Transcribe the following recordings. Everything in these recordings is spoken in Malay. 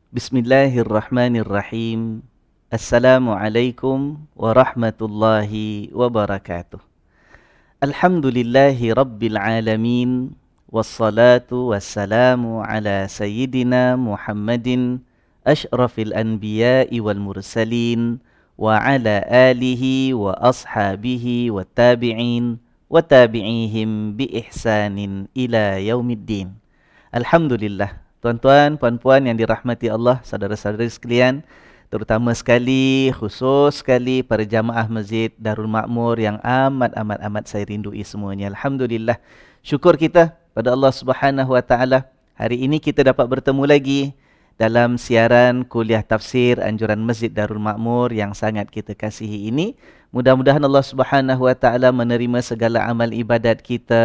Bismillahirrahmanirrahim. Assalamualaikum warahmatullahi wabarakatuh. Alhamdulillahi rabbil alamin. Wassalatu wassalamu ala sayyidina Muhammadin ashrafil anbiya'i wal mursalin wa ala alihi wa ashabihi wa tabi'in wa tabi'ihim bi ihsanin ila yaumiddin. Alhamdulillah. Tuan-tuan, puan-puan yang dirahmati Allah, saudara-saudari sekalian, terutama sekali, khusus sekali para jamaah Masjid Darul Makmur yang amat saya rindui semuanya. Alhamdulillah. Syukur kita pada Allah Subhanahu Wa Taala. Hari ini kita dapat bertemu lagi dalam siaran kuliah tafsir anjuran Masjid Darul Makmur yang sangat kita kasihi ini. Mudah-mudahan Allah Subhanahu Wa Taala menerima segala amal ibadat kita.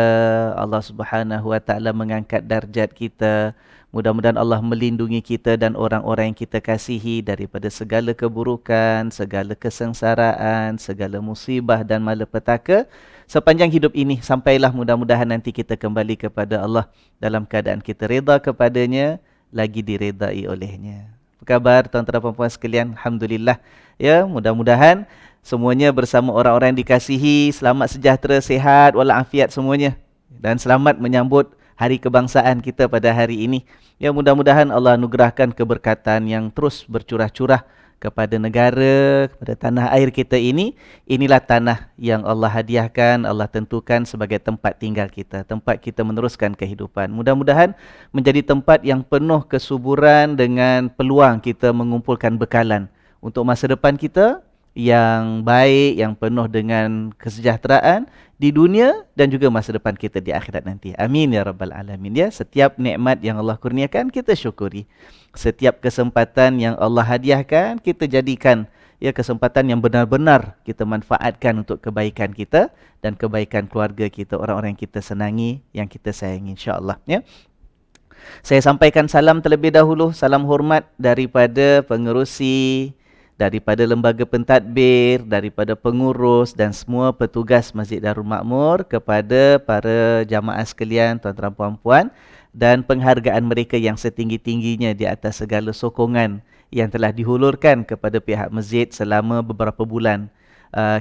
Allah Subhanahu Wa Taala mengangkat darjat kita. Mudah-mudahan Allah melindungi kita dan orang-orang yang kita kasihi daripada segala keburukan, segala kesengsaraan, segala musibah dan malapetaka sepanjang hidup ini, sampailah mudah-mudahan nanti kita kembali kepada Allah dalam keadaan kita reda kepadanya, lagi diredai olehnya. Apa khabar tuan-tuan dan puan-puan sekalian? Alhamdulillah. Ya, mudah-mudahan semuanya bersama orang-orang yang dikasihi, selamat sejahtera, sihat walafiat semuanya, dan selamat menyambut hari kebangsaan kita pada hari ini. Ya, mudah-mudahan Allah anugerahkan keberkatan yang terus bercurah-curah kepada negara, kepada tanah air kita ini. Inilah tanah yang Allah hadiahkan, Allah tentukan sebagai tempat tinggal kita, tempat kita meneruskan kehidupan. Mudah-mudahan menjadi tempat yang penuh kesuburan dengan peluang kita mengumpulkan bekalan untuk masa depan kita yang baik, yang penuh dengan kesejahteraan di dunia dan juga masa depan kita di akhirat nanti. Amin ya rabbal alamin. Ya, setiap nikmat yang Allah kurniakan kita syukuri. Setiap kesempatan yang Allah hadiahkan kita jadikan ya kesempatan yang benar-benar kita manfaatkan untuk kebaikan kita dan kebaikan keluarga kita, orang-orang yang kita senangi, yang kita sayangi, insya-Allah ya. Saya sampaikan salam terlebih dahulu, salam hormat daripada pengerusi, daripada lembaga pentadbir, daripada pengurus dan semua petugas Masjid Darul Makmur kepada para jamaah sekalian, tuan-tuan dan puan-puan, dan penghargaan mereka yang setinggi-tingginya di atas segala sokongan yang telah dihulurkan kepada pihak masjid selama beberapa bulan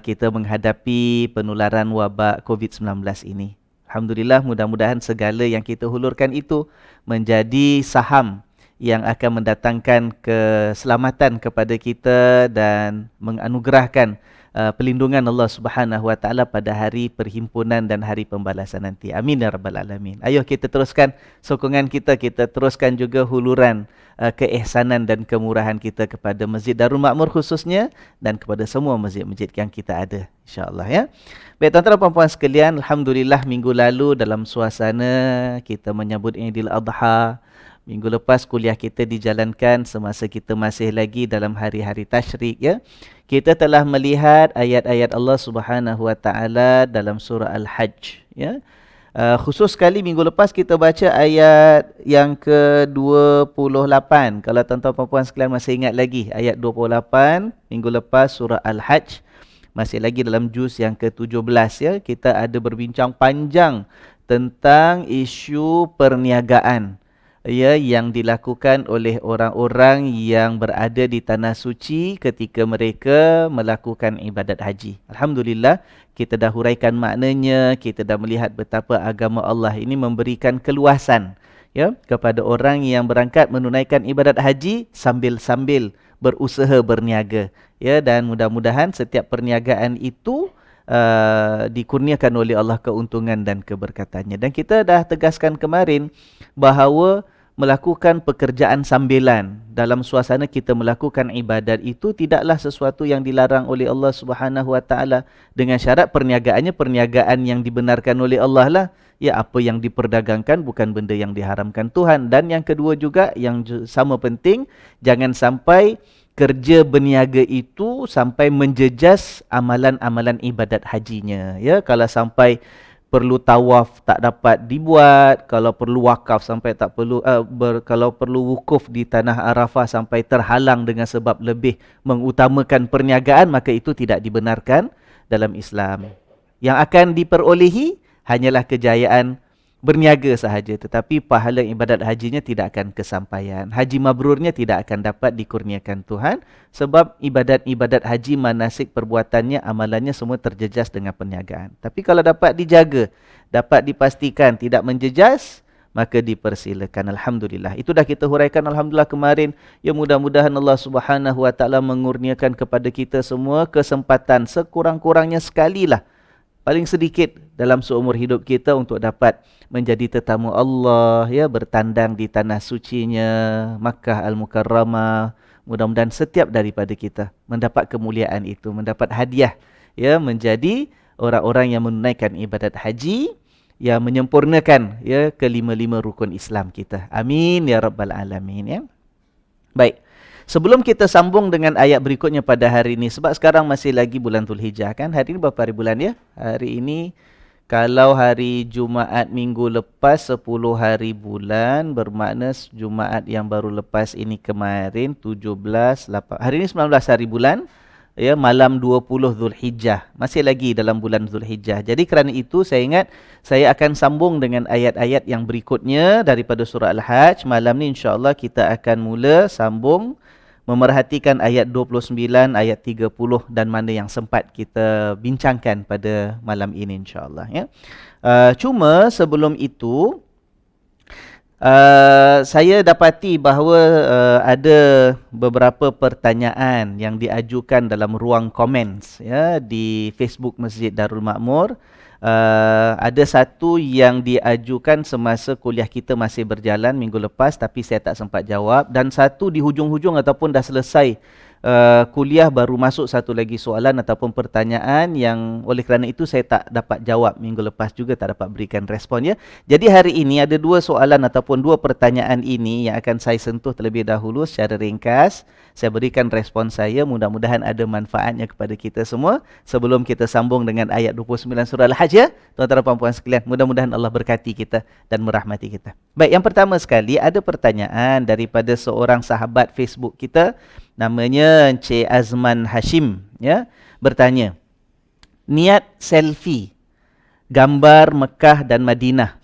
kita menghadapi penularan wabak COVID-19 ini. Alhamdulillah, mudah-mudahan segala yang kita hulurkan itu menjadi saham yang akan mendatangkan keselamatan kepada kita dan menganugerahkan pelindungan Allah Subhanahu Wa Taala pada hari perhimpunan dan hari pembalasan nanti. Amin ya rabbal alamin. Ayo kita teruskan sokongan kita, kita teruskan juga huluran keihsanan dan kemurahan kita kepada Masjid Darul Makmur khususnya dan kepada semua masjid-masjid yang kita ada, insya-Allah ya. Baik tuan-tuan dan puan-puan sekalian, alhamdulillah minggu lalu dalam suasana kita menyambut Idul Adha. Minggu lepas kuliah kita dijalankan semasa kita masih lagi dalam hari-hari tasyrik ya. Kita telah melihat ayat-ayat Allah Subhanahu Wa Taala dalam surah Al-Hajj ya. Khusus sekali minggu lepas kita baca ayat yang ke-28. Kalau tuan-tuan puan-puan sekalian masih ingat lagi ayat 28 minggu lepas surah Al-Hajj, masih lagi dalam juz yang ke-17 ya. Kita ada berbincang panjang tentang isu perniagaan ya, yang dilakukan oleh orang-orang yang berada di tanah suci ketika mereka melakukan ibadat haji. Alhamdulillah, kita dah huraikan maknanya, kita dah melihat betapa agama Allah ini memberikan keluasan ya kepada orang yang berangkat menunaikan ibadat haji sambil-sambil berusaha berniaga ya, dan mudah-mudahan setiap perniagaan itu dikurniakan oleh Allah keuntungan dan keberkatannya. Dan kita dah tegaskan kemarin bahawa melakukan pekerjaan sambilan dalam suasana kita melakukan ibadat itu tidaklah sesuatu yang dilarang oleh Allah Subhanahu Wa Taala, dengan syarat perniagaannya perniagaan yang dibenarkan oleh Allah lah. Ya, apa yang diperdagangkan bukan benda yang diharamkan Tuhan. Dan yang kedua juga yang sama penting, jangan sampai kerja berniaga itu sampai menjejas amalan-amalan ibadat hajinya ya. Kalau sampai perlu tawaf tak dapat dibuat, kalau perlu wakaf sampai tak perlu kalau perlu wukuf di tanah Arafah sampai terhalang dengan sebab lebih mengutamakan perniagaan, maka itu tidak dibenarkan dalam Islam. Yang akan diperolehi hanyalah kejayaan berniaga sahaja, tetapi pahala ibadat hajinya tidak akan kesampaian. Haji mabrurnya tidak akan dapat dikurniakan Tuhan sebab ibadat-ibadat haji, manasik, perbuatannya, amalannya semua terjejas dengan perniagaan. Tapi kalau dapat dijaga, dapat dipastikan tidak menjejas, maka dipersilakan. Alhamdulillah. Itu dah kita huraikan alhamdulillah kemarin. Ya, mudah-mudahan Allah Subhanahu wa taala mengurniakan kepada kita semua kesempatan sekurang-kurangnya sekali lah, paling sedikit dalam seumur hidup kita, untuk dapat menjadi tetamu Allah, ya, bertandang di tanah sucinya Makkah Al-Mukarramah. Mudah-mudahan setiap daripada kita mendapat kemuliaan itu, mendapat hadiah, ya, menjadi orang-orang yang menunaikan ibadat haji, yang menyempurnakan, ya, kelima-lima rukun Islam kita. Amin ya rabbal alamin, ya. Baik. Sebelum kita sambung dengan ayat berikutnya pada hari ini, sebab sekarang masih lagi bulan Zulhijjah kan. Hari ini berapa hari bulan, ya? Hari ini kalau hari Jumaat minggu lepas 10 hari bulan, bermakna Jumaat yang baru lepas ini kemarin 17, 8, hari ini 19 hari bulan. Ya, malam 20 Zulhijjah. Masih lagi dalam bulan Zulhijjah. Jadi kerana itu saya ingat saya akan sambung dengan ayat-ayat yang berikutnya daripada surah Al-Hajj. Malam ni insya-Allah kita akan mula sambung memerhatikan ayat 29, ayat 30 dan mana yang sempat kita bincangkan pada malam ini insya-Allah, ya. Cuma sebelum itu saya dapati bahawa ada beberapa pertanyaan yang diajukan dalam ruang comments, ya, di Facebook Masjid Darul Makmur. Ada satu yang diajukan semasa kuliah kita masih berjalan minggu lepas, tapi saya tak sempat jawab. Dan satu di hujung-hujung ataupun dah selesai kuliah, baru masuk satu lagi soalan ataupun pertanyaan yang oleh kerana itu saya tak dapat jawab minggu lepas juga, tak dapat berikan respon, ya. Jadi hari ini ada dua soalan ataupun dua pertanyaan ini yang akan saya sentuh terlebih dahulu secara ringkas. Saya berikan respon saya, mudah-mudahan ada manfaatnya kepada kita semua sebelum kita sambung dengan ayat 29 surah Al-Hajj, ya. Tuan-tuan dan puan-puan sekalian, mudah-mudahan Allah berkati kita dan merahmati kita. Baik, yang pertama sekali ada pertanyaan daripada seorang sahabat Facebook kita, namanya Encik Azman Hashim, ya, bertanya, niat selfie gambar Mekah dan Madinah,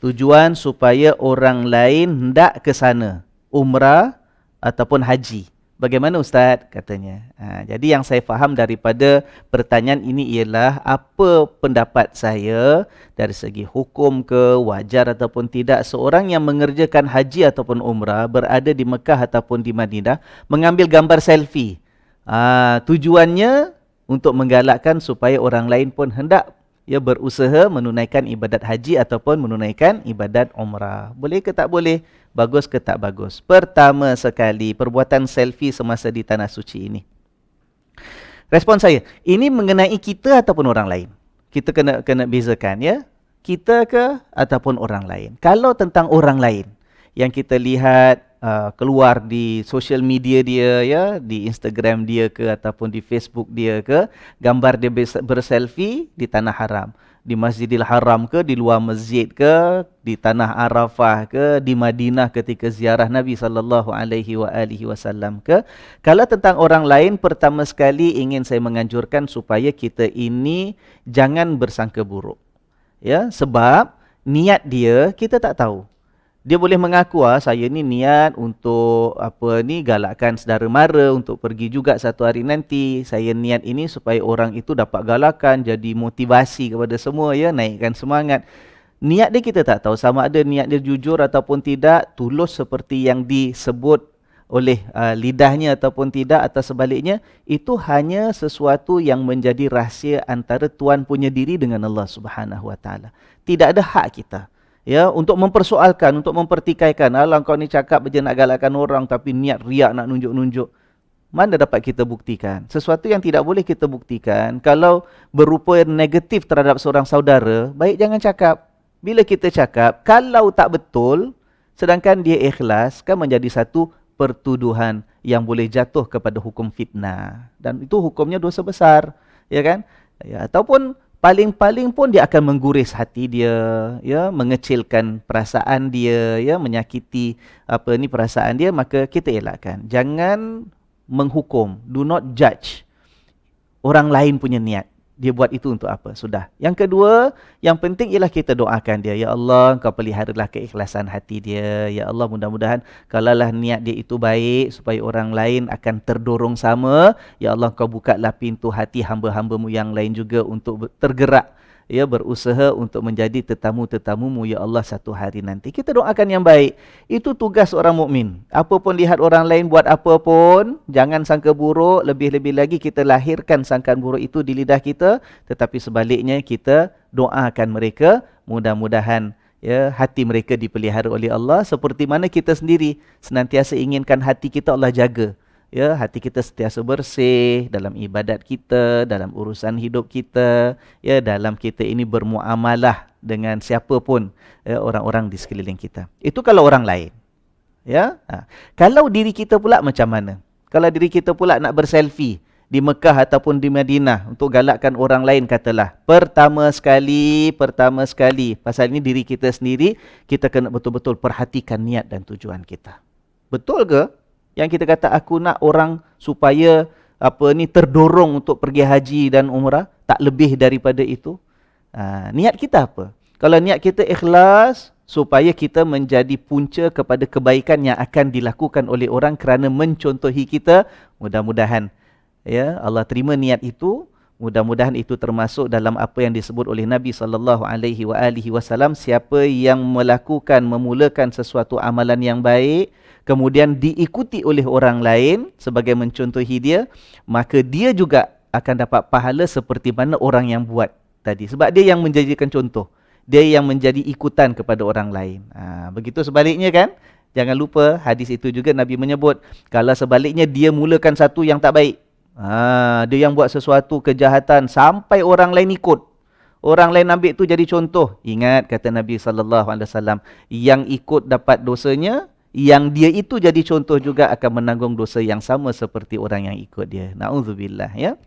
tujuan supaya orang lain hendak ke sana, umrah ataupun haji. Bagaimana Ustaz? Katanya. Jadi yang saya faham daripada pertanyaan ini ialah apa pendapat saya dari segi hukum ke, wajar ataupun tidak seorang yang mengerjakan haji ataupun umrah berada di Mekah ataupun di Madinah mengambil gambar selfie. Tujuannya untuk menggalakkan supaya orang lain pun hendak, ya, berusaha menunaikan ibadat haji ataupun menunaikan ibadat umrah. Boleh ke tak boleh? Bagus ke tak bagus? Pertama sekali, perbuatan selfie semasa di tanah suci ini, respon saya, ini mengenai kita ataupun orang lain. Kita kena bezakan, ya. Kita ke ataupun orang lain. Kalau tentang orang lain yang kita lihat keluar di social media dia, ya, di Instagram dia ke ataupun di Facebook dia ke, gambar dia berselfie di tanah haram, di Masjidil Haram ke, di luar masjid ke, di tanah Arafah ke, di Madinah ketika ziarah Nabi SAW ke. Kalau tentang orang lain, pertama sekali ingin saya menganjurkan supaya kita ini jangan bersangka buruk, ya, sebab niat dia kita tak tahu. Dia boleh mengaku, saya ni niat untuk galakkan saudara mara untuk pergi juga satu hari nanti. Saya niat ini supaya orang itu dapat galakan, jadi motivasi kepada semua, ya, naikkan semangat. Niat dia kita tak tahu sama ada niat dia jujur ataupun tidak, tulus seperti yang disebut oleh lidahnya ataupun tidak, atau sebaliknya. Itu hanya sesuatu yang menjadi rahsia antara Tuan punya diri dengan Allah Subhanahu Wa Taala. Tidak ada hak kita, ya, untuk mempersoalkan, untuk mempertikaikan. Alah, kau ni cakap je nak galakkan orang tapi niat riak nak nunjuk-nunjuk. Mana dapat kita buktikan? Sesuatu yang tidak boleh kita buktikan, kalau berupa negatif terhadap seorang saudara, baik jangan cakap. Bila kita cakap, kalau tak betul, sedangkan dia ikhlas, kan menjadi satu pertuduhan yang boleh jatuh kepada hukum fitnah. Dan itu hukumnya dosa besar, ya kan? Ya, ataupun paling-paling pun dia akan mengguris hati dia, ya, mengecilkan perasaan dia, ya, menyakiti perasaan dia, maka kita elakkan. Jangan menghukum, do not judge orang lain punya niat. Dia buat itu untuk apa? Sudah. Yang kedua, yang penting ialah kita doakan dia. Ya Allah, Engkau peliharalah keikhlasan hati dia. Ya Allah, mudah-mudahan kalaulah niat dia itu baik, supaya orang lain akan terdorong sama. Ya Allah, Engkau bukalah pintu hati hamba-hambamu yang lain juga untuk tergerak. Ya, berusaha untuk menjadi tetamu-tetamumu, ya Allah, satu hari nanti. Kita doakan yang baik. Itu tugas orang mukmin. Apa pun lihat orang lain buat apa pun, jangan sangka buruk. Lebih-lebih lagi kita lahirkan sangkaan buruk itu di lidah kita. Tetapi sebaliknya kita doakan mereka. Mudah-mudahan ya hati mereka dipelihara oleh Allah. Seperti mana kita sendiri senantiasa inginkan hati kita Allah jaga. Ya, hati kita sentiasa bersih dalam ibadat kita, dalam urusan hidup kita, ya, dalam kita ini bermuamalah dengan siapa pun, ya, orang-orang di sekeliling kita. Itu kalau orang lain. Ya. Kalau diri kita pula macam mana? Kalau diri kita pula nak berselfie di Mekah ataupun di Madinah untuk galakkan orang lain, katalah. Pertama sekali, pasal ini diri kita sendiri, kita kena betul-betul perhatikan niat dan tujuan kita. Betul ke? Yang kita kata aku nak orang supaya terdorong untuk pergi haji dan umrah, tak lebih daripada itu. Niat kita apa? Kalau niat kita ikhlas supaya kita menjadi punca kepada kebaikan yang akan dilakukan oleh orang kerana mencontohi kita, mudah-mudahan ya Allah terima niat itu. Mudah-mudahan itu termasuk dalam apa yang disebut oleh Nabi SAW, siapa yang memulakan sesuatu amalan yang baik, kemudian diikuti oleh orang lain sebagai mencontohi dia, maka dia juga akan dapat pahala seperti mana orang yang buat tadi. Sebab dia yang menjadikan contoh. Dia yang menjadi ikutan kepada orang lain. Begitu sebaliknya kan? Jangan lupa hadis itu juga Nabi menyebut, kalau sebaliknya dia mulakan satu yang tak baik, dia yang buat sesuatu kejahatan sampai orang lain ikut, orang lain ambil tu jadi contoh. Ingat kata Nabi SAW, yang ikut dapat dosanya, yang dia itu jadi contoh juga akan menanggung dosa yang sama seperti orang yang ikut dia. Na'udzubillah ya.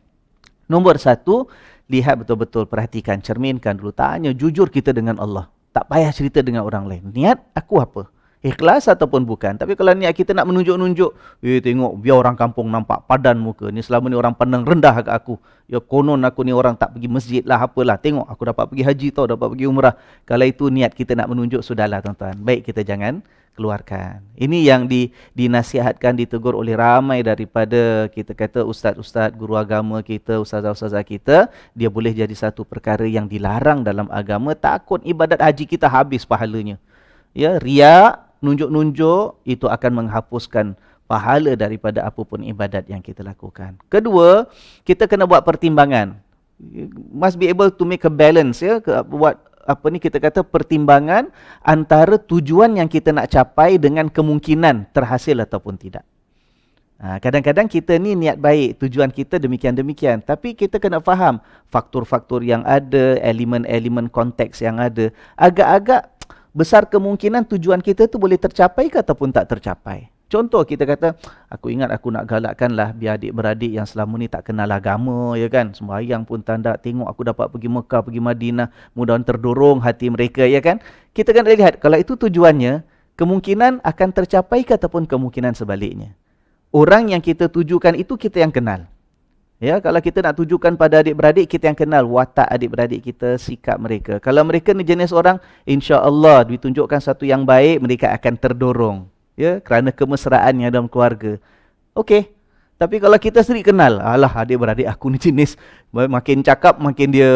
Nombor satu, lihat betul-betul, perhatikan, cerminkan dulu. Tanya jujur kita dengan Allah. Tak payah cerita dengan orang lain. Niat aku apa? Ikhlas ataupun bukan. Tapi kalau niat kita nak menunjuk-nunjuk, tengok biar orang kampung nampak padan muka. Ni selama ni orang pandang rendah kat aku. Ya konon aku ni orang tak pergi masjid lah, apalah. Tengok aku dapat pergi haji tau, dapat pergi umrah. Kalau itu niat kita nak menunjuk, sudahlah tuan-tuan. Baik, kita jangan keluarkan. Ini yang dinasihatkan, ditegur oleh ramai daripada kita kata ustaz-ustaz, guru agama kita, ustazah-ustazah kita. Dia boleh jadi satu perkara yang dilarang dalam agama. Takut ibadat haji kita habis pahalanya. Ya, riak, nunjuk-nunjuk, itu akan menghapuskan pahala daripada apapun ibadat yang kita lakukan. Kedua, kita kena buat pertimbangan. Must be able to make a balance, ya, buat kita kata pertimbangan antara tujuan yang kita nak capai dengan kemungkinan terhasil ataupun tidak. Kadang-kadang kita ni niat baik, tujuan kita demikian-demikian, tapi kita kena faham faktor-faktor yang ada, elemen-elemen konteks yang ada. Agak-agak besar kemungkinan tujuan kita tu boleh tercapai ke ataupun tak tercapai. Contoh kita kata, aku ingat aku nak galakkanlah biar adik-beradik yang selama ni tak kenal agama, ya kan, sembahyang pun tanda, tengok aku dapat pergi Mekah, pergi Madinah, mudah-mudahan terdorong hati mereka, ya kan. Kita kena lihat kalau itu tujuannya, kemungkinan akan tercapai ke ataupun kemungkinan sebaliknya. Orang yang kita tujukan itu kita yang kenal. Ya, kalau kita nak tujukan pada adik-beradik, kita yang kenal watak adik-beradik kita, sikap mereka. Kalau mereka ni jenis orang, insya-Allah ditunjukkan satu yang baik, mereka akan terdorong, ya, kerana kemesraan yang dalam keluarga. Okey. Tapi kalau kita sendiri kenal, alah adik-beradik aku ni jenis makin cakap makin dia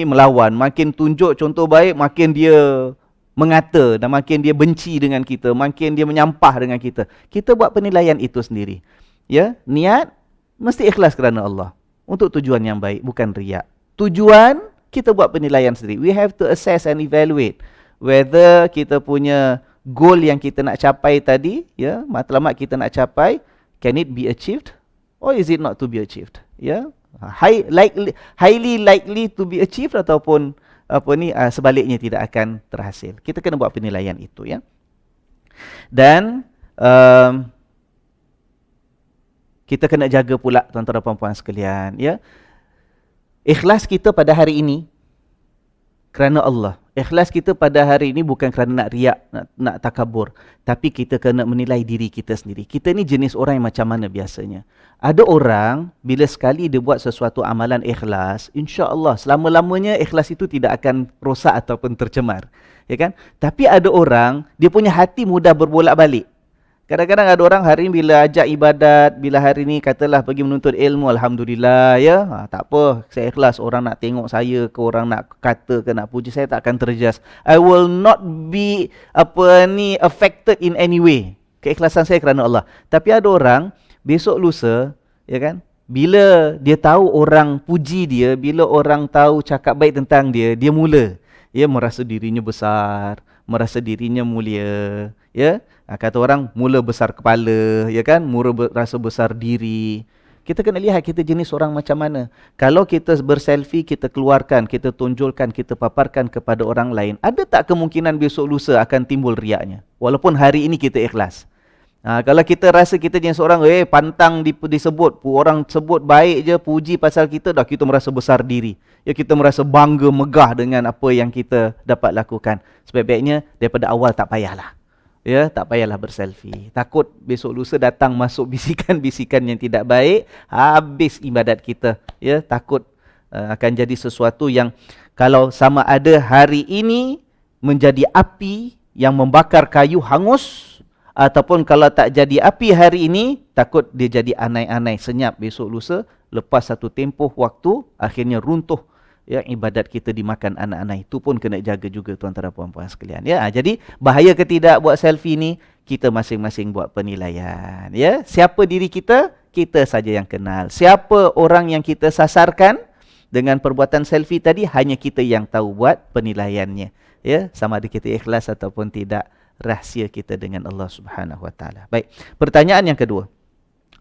melawan, makin tunjuk contoh baik makin dia mengata dan makin dia benci dengan kita, makin dia menyampah dengan kita. Kita buat penilaian itu sendiri. Ya, niat mesti ikhlas kerana Allah. Untuk tujuan yang baik, bukan riak. Tujuan, kita buat penilaian sendiri. We have to assess and evaluate whether kita punya goal yang kita nak capai tadi, ya, matlamat kita nak capai, can it be achieved or is it not to be achieved? Ya, highly likely to be achieved ataupun sebaliknya tidak akan terhasil. Kita kena buat penilaian itu, ya. Dan kita kena jaga pula tuan-tuan dan puan-puan sekalian, ya. Ikhlas kita pada hari ini, kerana Allah. Ikhlas kita pada hari ini bukan kerana nak riak, nak takabur. Tapi kita kena menilai diri kita sendiri. Kita ni jenis orang yang macam mana biasanya. Ada orang, bila sekali dia buat sesuatu amalan ikhlas, insya-Allah selama-lamanya ikhlas itu tidak akan rosak ataupun tercemar. Ya kan? Tapi ada orang, dia punya hati mudah berbolak-balik. Kadang-kadang ada orang hari ni bila ajak ibadat, bila hari ni katalah pergi menuntut ilmu, Alhamdulillah ya. Tak apa, saya ikhlas. Orang nak tengok saya ke, orang nak kata ke, nak puji, saya tak akan terjejas. I will not be affected in any way. Keikhlasan saya kerana Allah. Tapi ada orang, besok lusa, ya kan, bila dia tahu orang puji dia, bila orang tahu cakap baik tentang dia, dia mula merasa dirinya besar, merasa dirinya mulia, ya. Kata orang mula besar kepala, ya kan, mula rasa besar diri. Kita kena lihat kita jenis orang macam mana. Kalau kita berselfie, kita keluarkan, kita tunjulkan, kita paparkan kepada orang lain, ada tak kemungkinan besok lusa akan timbul riaknya? Walaupun hari ini kita ikhlas. Kalau kita rasa kita jenis orang pantang disebut, orang sebut baik je, puji pasal kita, dah kita merasa besar diri. Ya, kita merasa bangga, megah dengan apa yang kita dapat lakukan. Sebaik-baiknya daripada awal tak payahlah. Ya, tak payahlah berselfie. Takut besok lusa datang masuk bisikan-bisikan yang tidak baik, habis ibadat kita. Ya, takut akan jadi sesuatu yang kalau sama ada hari ini menjadi api yang membakar kayu hangus, ataupun kalau tak jadi api hari ini, takut dia jadi anai-anai senyap besok lusa, lepas satu tempoh waktu, akhirnya runtuh. Ya, ibadat kita dimakan anak-anak. Itu pun kena jaga juga tuan-tuan dan puan-puan sekalian. Ya, jadi bahaya ke tidak buat selfie ni, kita masing-masing buat penilaian. Ya, siapa diri kita? Kita saja yang kenal. Siapa orang yang kita sasarkan dengan perbuatan selfie tadi, hanya kita yang tahu buat penilaiannya. Ya, sama ada kita ikhlas ataupun tidak, rahsia kita dengan Allah Subhanahu Wa Taala. Baik, pertanyaan yang kedua.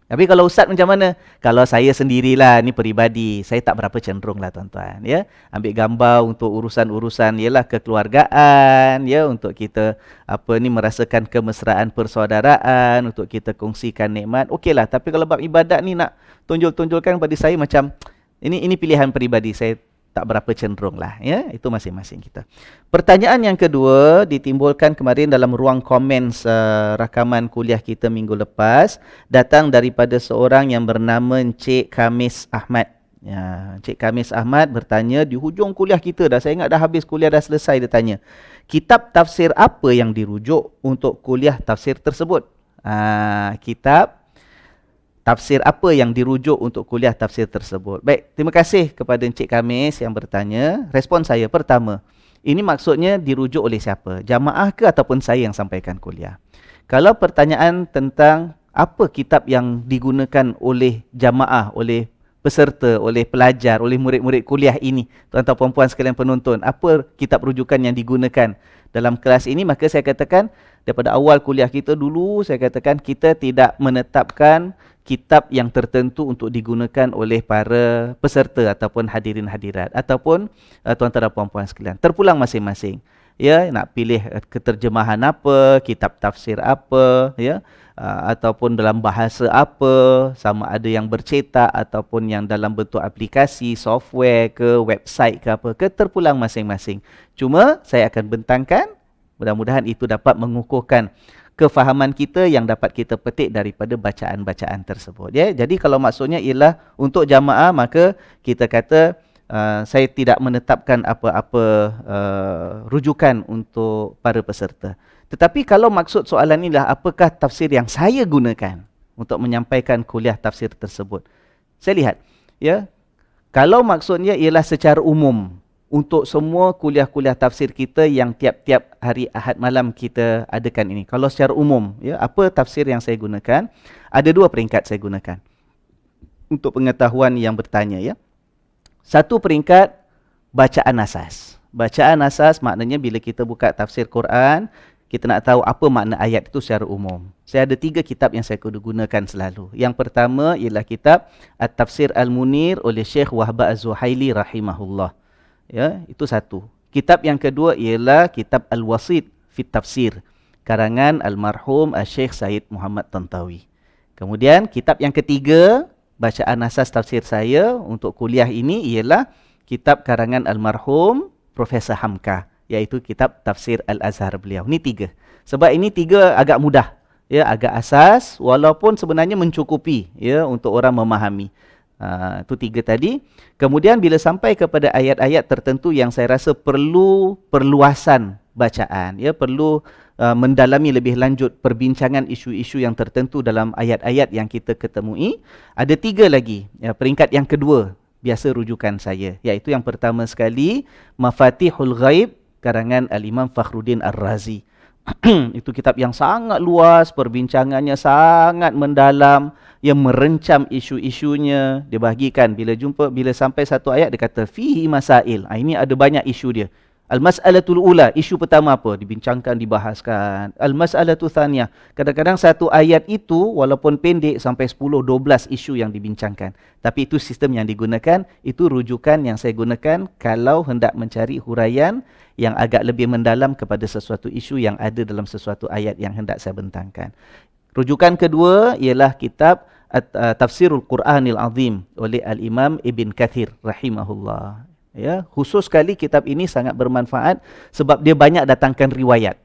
Tapi kalau ustaz macam mana? Kalau saya sendirilah, ni peribadi, saya tak berapa cenderung lah tuan-tuan. Ya, ambil gambar untuk urusan-urusan ialah kekeluargaan, ya, untuk kita merasakan kemesraan persaudaraan, untuk kita kongsikan nikmat. Okeylah, tapi kalau bab ibadat ni nak tunjul-tunjulkan pada saya macam ini pilihan peribadi, saya tak berapa cenderung lah, ya. Itu masing-masing kita. Pertanyaan yang kedua ditimbulkan kemarin dalam ruang komen rakaman kuliah kita minggu lepas, datang daripada seorang yang bernama Encik Khamis Ahmad. Ya, Encik Khamis Ahmad bertanya di hujung kuliah kita dah, saya ingat dah habis kuliah, dah selesai, dia tanya, kitab tafsir apa yang dirujuk untuk kuliah tafsir tersebut? Kitab tafsir apa yang dirujuk untuk kuliah tafsir tersebut? Baik, terima kasih kepada Encik Khamis yang bertanya. Respon saya, pertama, ini maksudnya dirujuk oleh siapa? Jamaah ke ataupun saya yang sampaikan kuliah? Kalau pertanyaan tentang apa kitab yang digunakan oleh jamaah, oleh peserta, oleh pelajar, oleh murid-murid kuliah ini, tuan-tuan puan-puan sekalian penonton, apa kitab rujukan yang digunakan dalam kelas ini, maka saya katakan daripada awal kuliah kita dulu, saya katakan kita tidak menetapkan kitab yang tertentu untuk digunakan oleh para peserta ataupun hadirin hadirat ataupun tuan-tuan dan puan-puan sekalian. Terpulang masing-masing. Ya, nak pilih keterjemahan apa, kitab tafsir apa, ya, ataupun dalam bahasa apa, sama ada yang bercetak ataupun yang dalam bentuk aplikasi, software ke, website ke apa ke, terpulang masing-masing. Cuma saya akan bentangkan, mudah-mudahan itu dapat mengukuhkan kefahaman kita yang dapat kita petik daripada bacaan-bacaan tersebut. Ya, jadi kalau maksudnya ialah untuk jamaah, maka kita kata saya tidak menetapkan apa-apa rujukan untuk para peserta. Tetapi kalau maksud soalan ini adalah apakah tafsir yang saya gunakan untuk menyampaikan kuliah tafsir tersebut, saya lihat, ya, kalau maksudnya ialah secara umum untuk semua kuliah-kuliah tafsir kita yang tiap-tiap hari Ahad malam kita adakan ini. Kalau secara umum, ya, apa tafsir yang saya gunakan? Ada dua peringkat saya gunakan untuk pengetahuan yang bertanya, ya. Satu peringkat bacaan asas. Bacaan asas maknanya bila kita buka tafsir Quran, kita nak tahu apa makna ayat itu secara umum. Saya ada 3 kitab yang saya gunakan selalu. Yang pertama ialah kitab At-Tafsir Al-Munir oleh Syekh Wahbah Az-Zuhaili rahimahullah. Ya, itu satu. Kitab yang kedua ialah kitab Al-Wasit Fit Tafsir, karangan almarhum Syekh Said Muhammad Tantawi. Kemudian kitab yang ketiga, bacaan asas tafsir saya untuk kuliah ini ialah kitab karangan almarhum Profesor Hamka, iaitu kitab Tafsir Al-Azhar beliau. Ini 3. Sebab ini 3 agak mudah, ya, agak asas walaupun sebenarnya mencukupi, ya, untuk orang memahami. Itu 3 tadi. Kemudian bila sampai kepada ayat-ayat tertentu yang saya rasa perlu perluasan bacaan, ya, perlu mendalami lebih lanjut perbincangan isu-isu yang tertentu dalam ayat-ayat yang kita ketemui, ada 3 lagi. Ya, peringkat yang kedua biasa rujukan saya, iaitu yang pertama sekali Mafatihul Ghaib karangan Al-Imam Fakhruddin Ar-Razi. Itu kitab yang sangat luas, perbincangannya sangat mendalam, yang merencam isu-isunya. Dia bahagikan bila sampai satu ayat dia kata fihi masail. Ini ada banyak isu dia. Al-mas'alatul ula, isu pertama apa? Dibincangkan, dibahaskan. Al-mas'alatul thaniyah. Kadang-kadang satu ayat itu walaupun pendek sampai 10-12 isu yang dibincangkan. Tapi itu sistem yang digunakan, itu rujukan yang saya gunakan kalau hendak mencari huraian yang agak lebih mendalam kepada sesuatu isu yang ada dalam sesuatu ayat yang hendak saya bentangkan. Rujukan kedua ialah kitab Tafsirul Quranil Azim oleh Al-Imam Ibn Kathir rahimahullah. Ya, khusus sekali kitab ini sangat bermanfaat sebab dia banyak datangkan riwayat.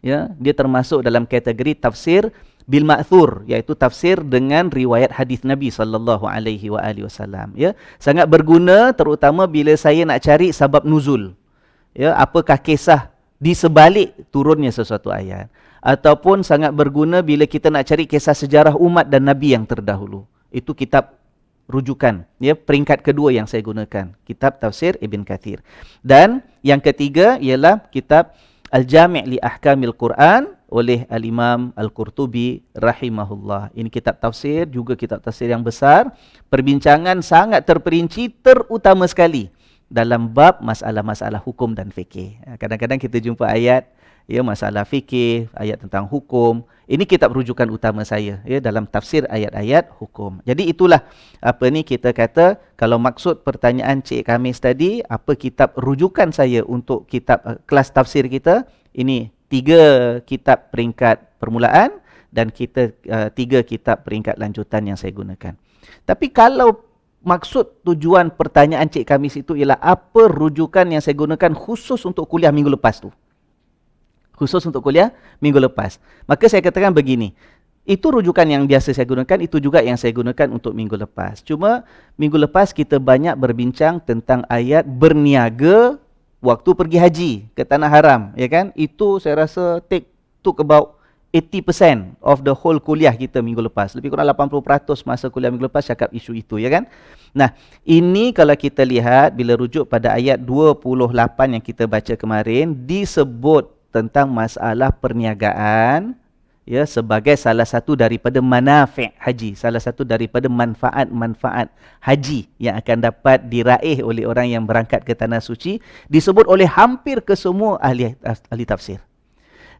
Ya, dia termasuk dalam kategori tafsir bil ma'thur, iaitu tafsir dengan riwayat hadis Nabi sallallahu alaihi wasallam. Ya, sangat berguna terutama bila saya nak cari sabab nuzul. Ya, apakah kisah di sebalik turunnya sesuatu ayat, ataupun sangat berguna bila kita nak cari kisah sejarah umat dan nabi yang terdahulu. Itu kitab rujukan, ya, peringkat kedua yang saya gunakan, kitab Tafsir Ibn Kathir. Dan yang ketiga ialah kitab Al-Jami' li Ahkamil Quran oleh Al-Imam Al-Qurtubi rahimahullah. Ini kitab tafsir, juga kitab tafsir yang besar. Perbincangan sangat terperinci, terutama sekali dalam bab masalah-masalah hukum dan fikih. Kadang-kadang kita jumpa ayat, ya, masalah fikih, ayat tentang hukum. Ini kitab rujukan utama saya, ya, dalam tafsir ayat-ayat hukum. Jadi itulah apa ni kita kata, kalau maksud pertanyaan Cik Khamis tadi, apa kitab rujukan saya untuk kitab kelas tafsir kita? Ini 3 kitab peringkat permulaan dan 3 kitab peringkat lanjutan yang saya gunakan. Tapi kalau maksud tujuan pertanyaan Cik Khamis itu ialah apa rujukan yang saya gunakan khusus untuk kuliah minggu lepas tu? Khusus untuk kuliah minggu lepas. Maka saya katakan begini, itu rujukan yang biasa saya gunakan, itu juga yang saya gunakan untuk minggu lepas. Cuma minggu lepas kita banyak berbincang tentang ayat berniaga waktu pergi haji ke Tanah Haram, ya kan? Itu saya rasa took about 80% of the whole kuliah kita minggu lepas. Lebih kurang 80% masa kuliah minggu lepas cakap isu itu, ya kan? Nah, ini kalau kita lihat bila rujuk pada ayat 28 yang kita baca kemarin, disebut tentang masalah perniagaan, ya, sebagai salah satu daripada manafi' haji, salah satu daripada manfaat-manfaat haji yang akan dapat diraih oleh orang yang berangkat ke Tanah Suci, disebut oleh hampir kesemua ahli tafsir.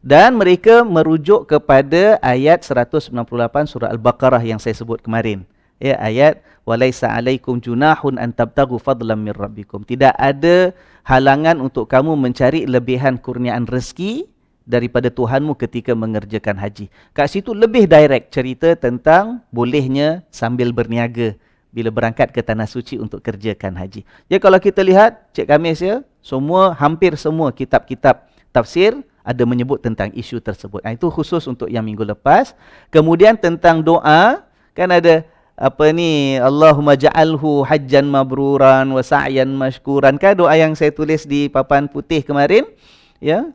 Dan mereka merujuk kepada ayat 198 surah Al-Baqarah yang saya sebut kemarin. Ya, ayat walaisa alaikum junahun an tabtagu fadlan min rabbikum. Tidak ada halangan untuk kamu mencari lebihan kurniaan rezeki daripada Tuhanmu ketika mengerjakan haji. Kat situ lebih direct cerita tentang bolehnya sambil berniaga bila berangkat ke Tanah Suci untuk kerjakan haji. Ya, kalau kita lihat Cik Khamis, ya, hampir semua kitab-kitab tafsir ada menyebut tentang isu tersebut. Itu khusus untuk yang minggu lepas. Kemudian tentang doa, kan ada apa ni, Allahumma ja'alhu hajjan mabruran wa sa'yan mashkuran, kan doa yang saya tulis di papan putih kemarin, ya.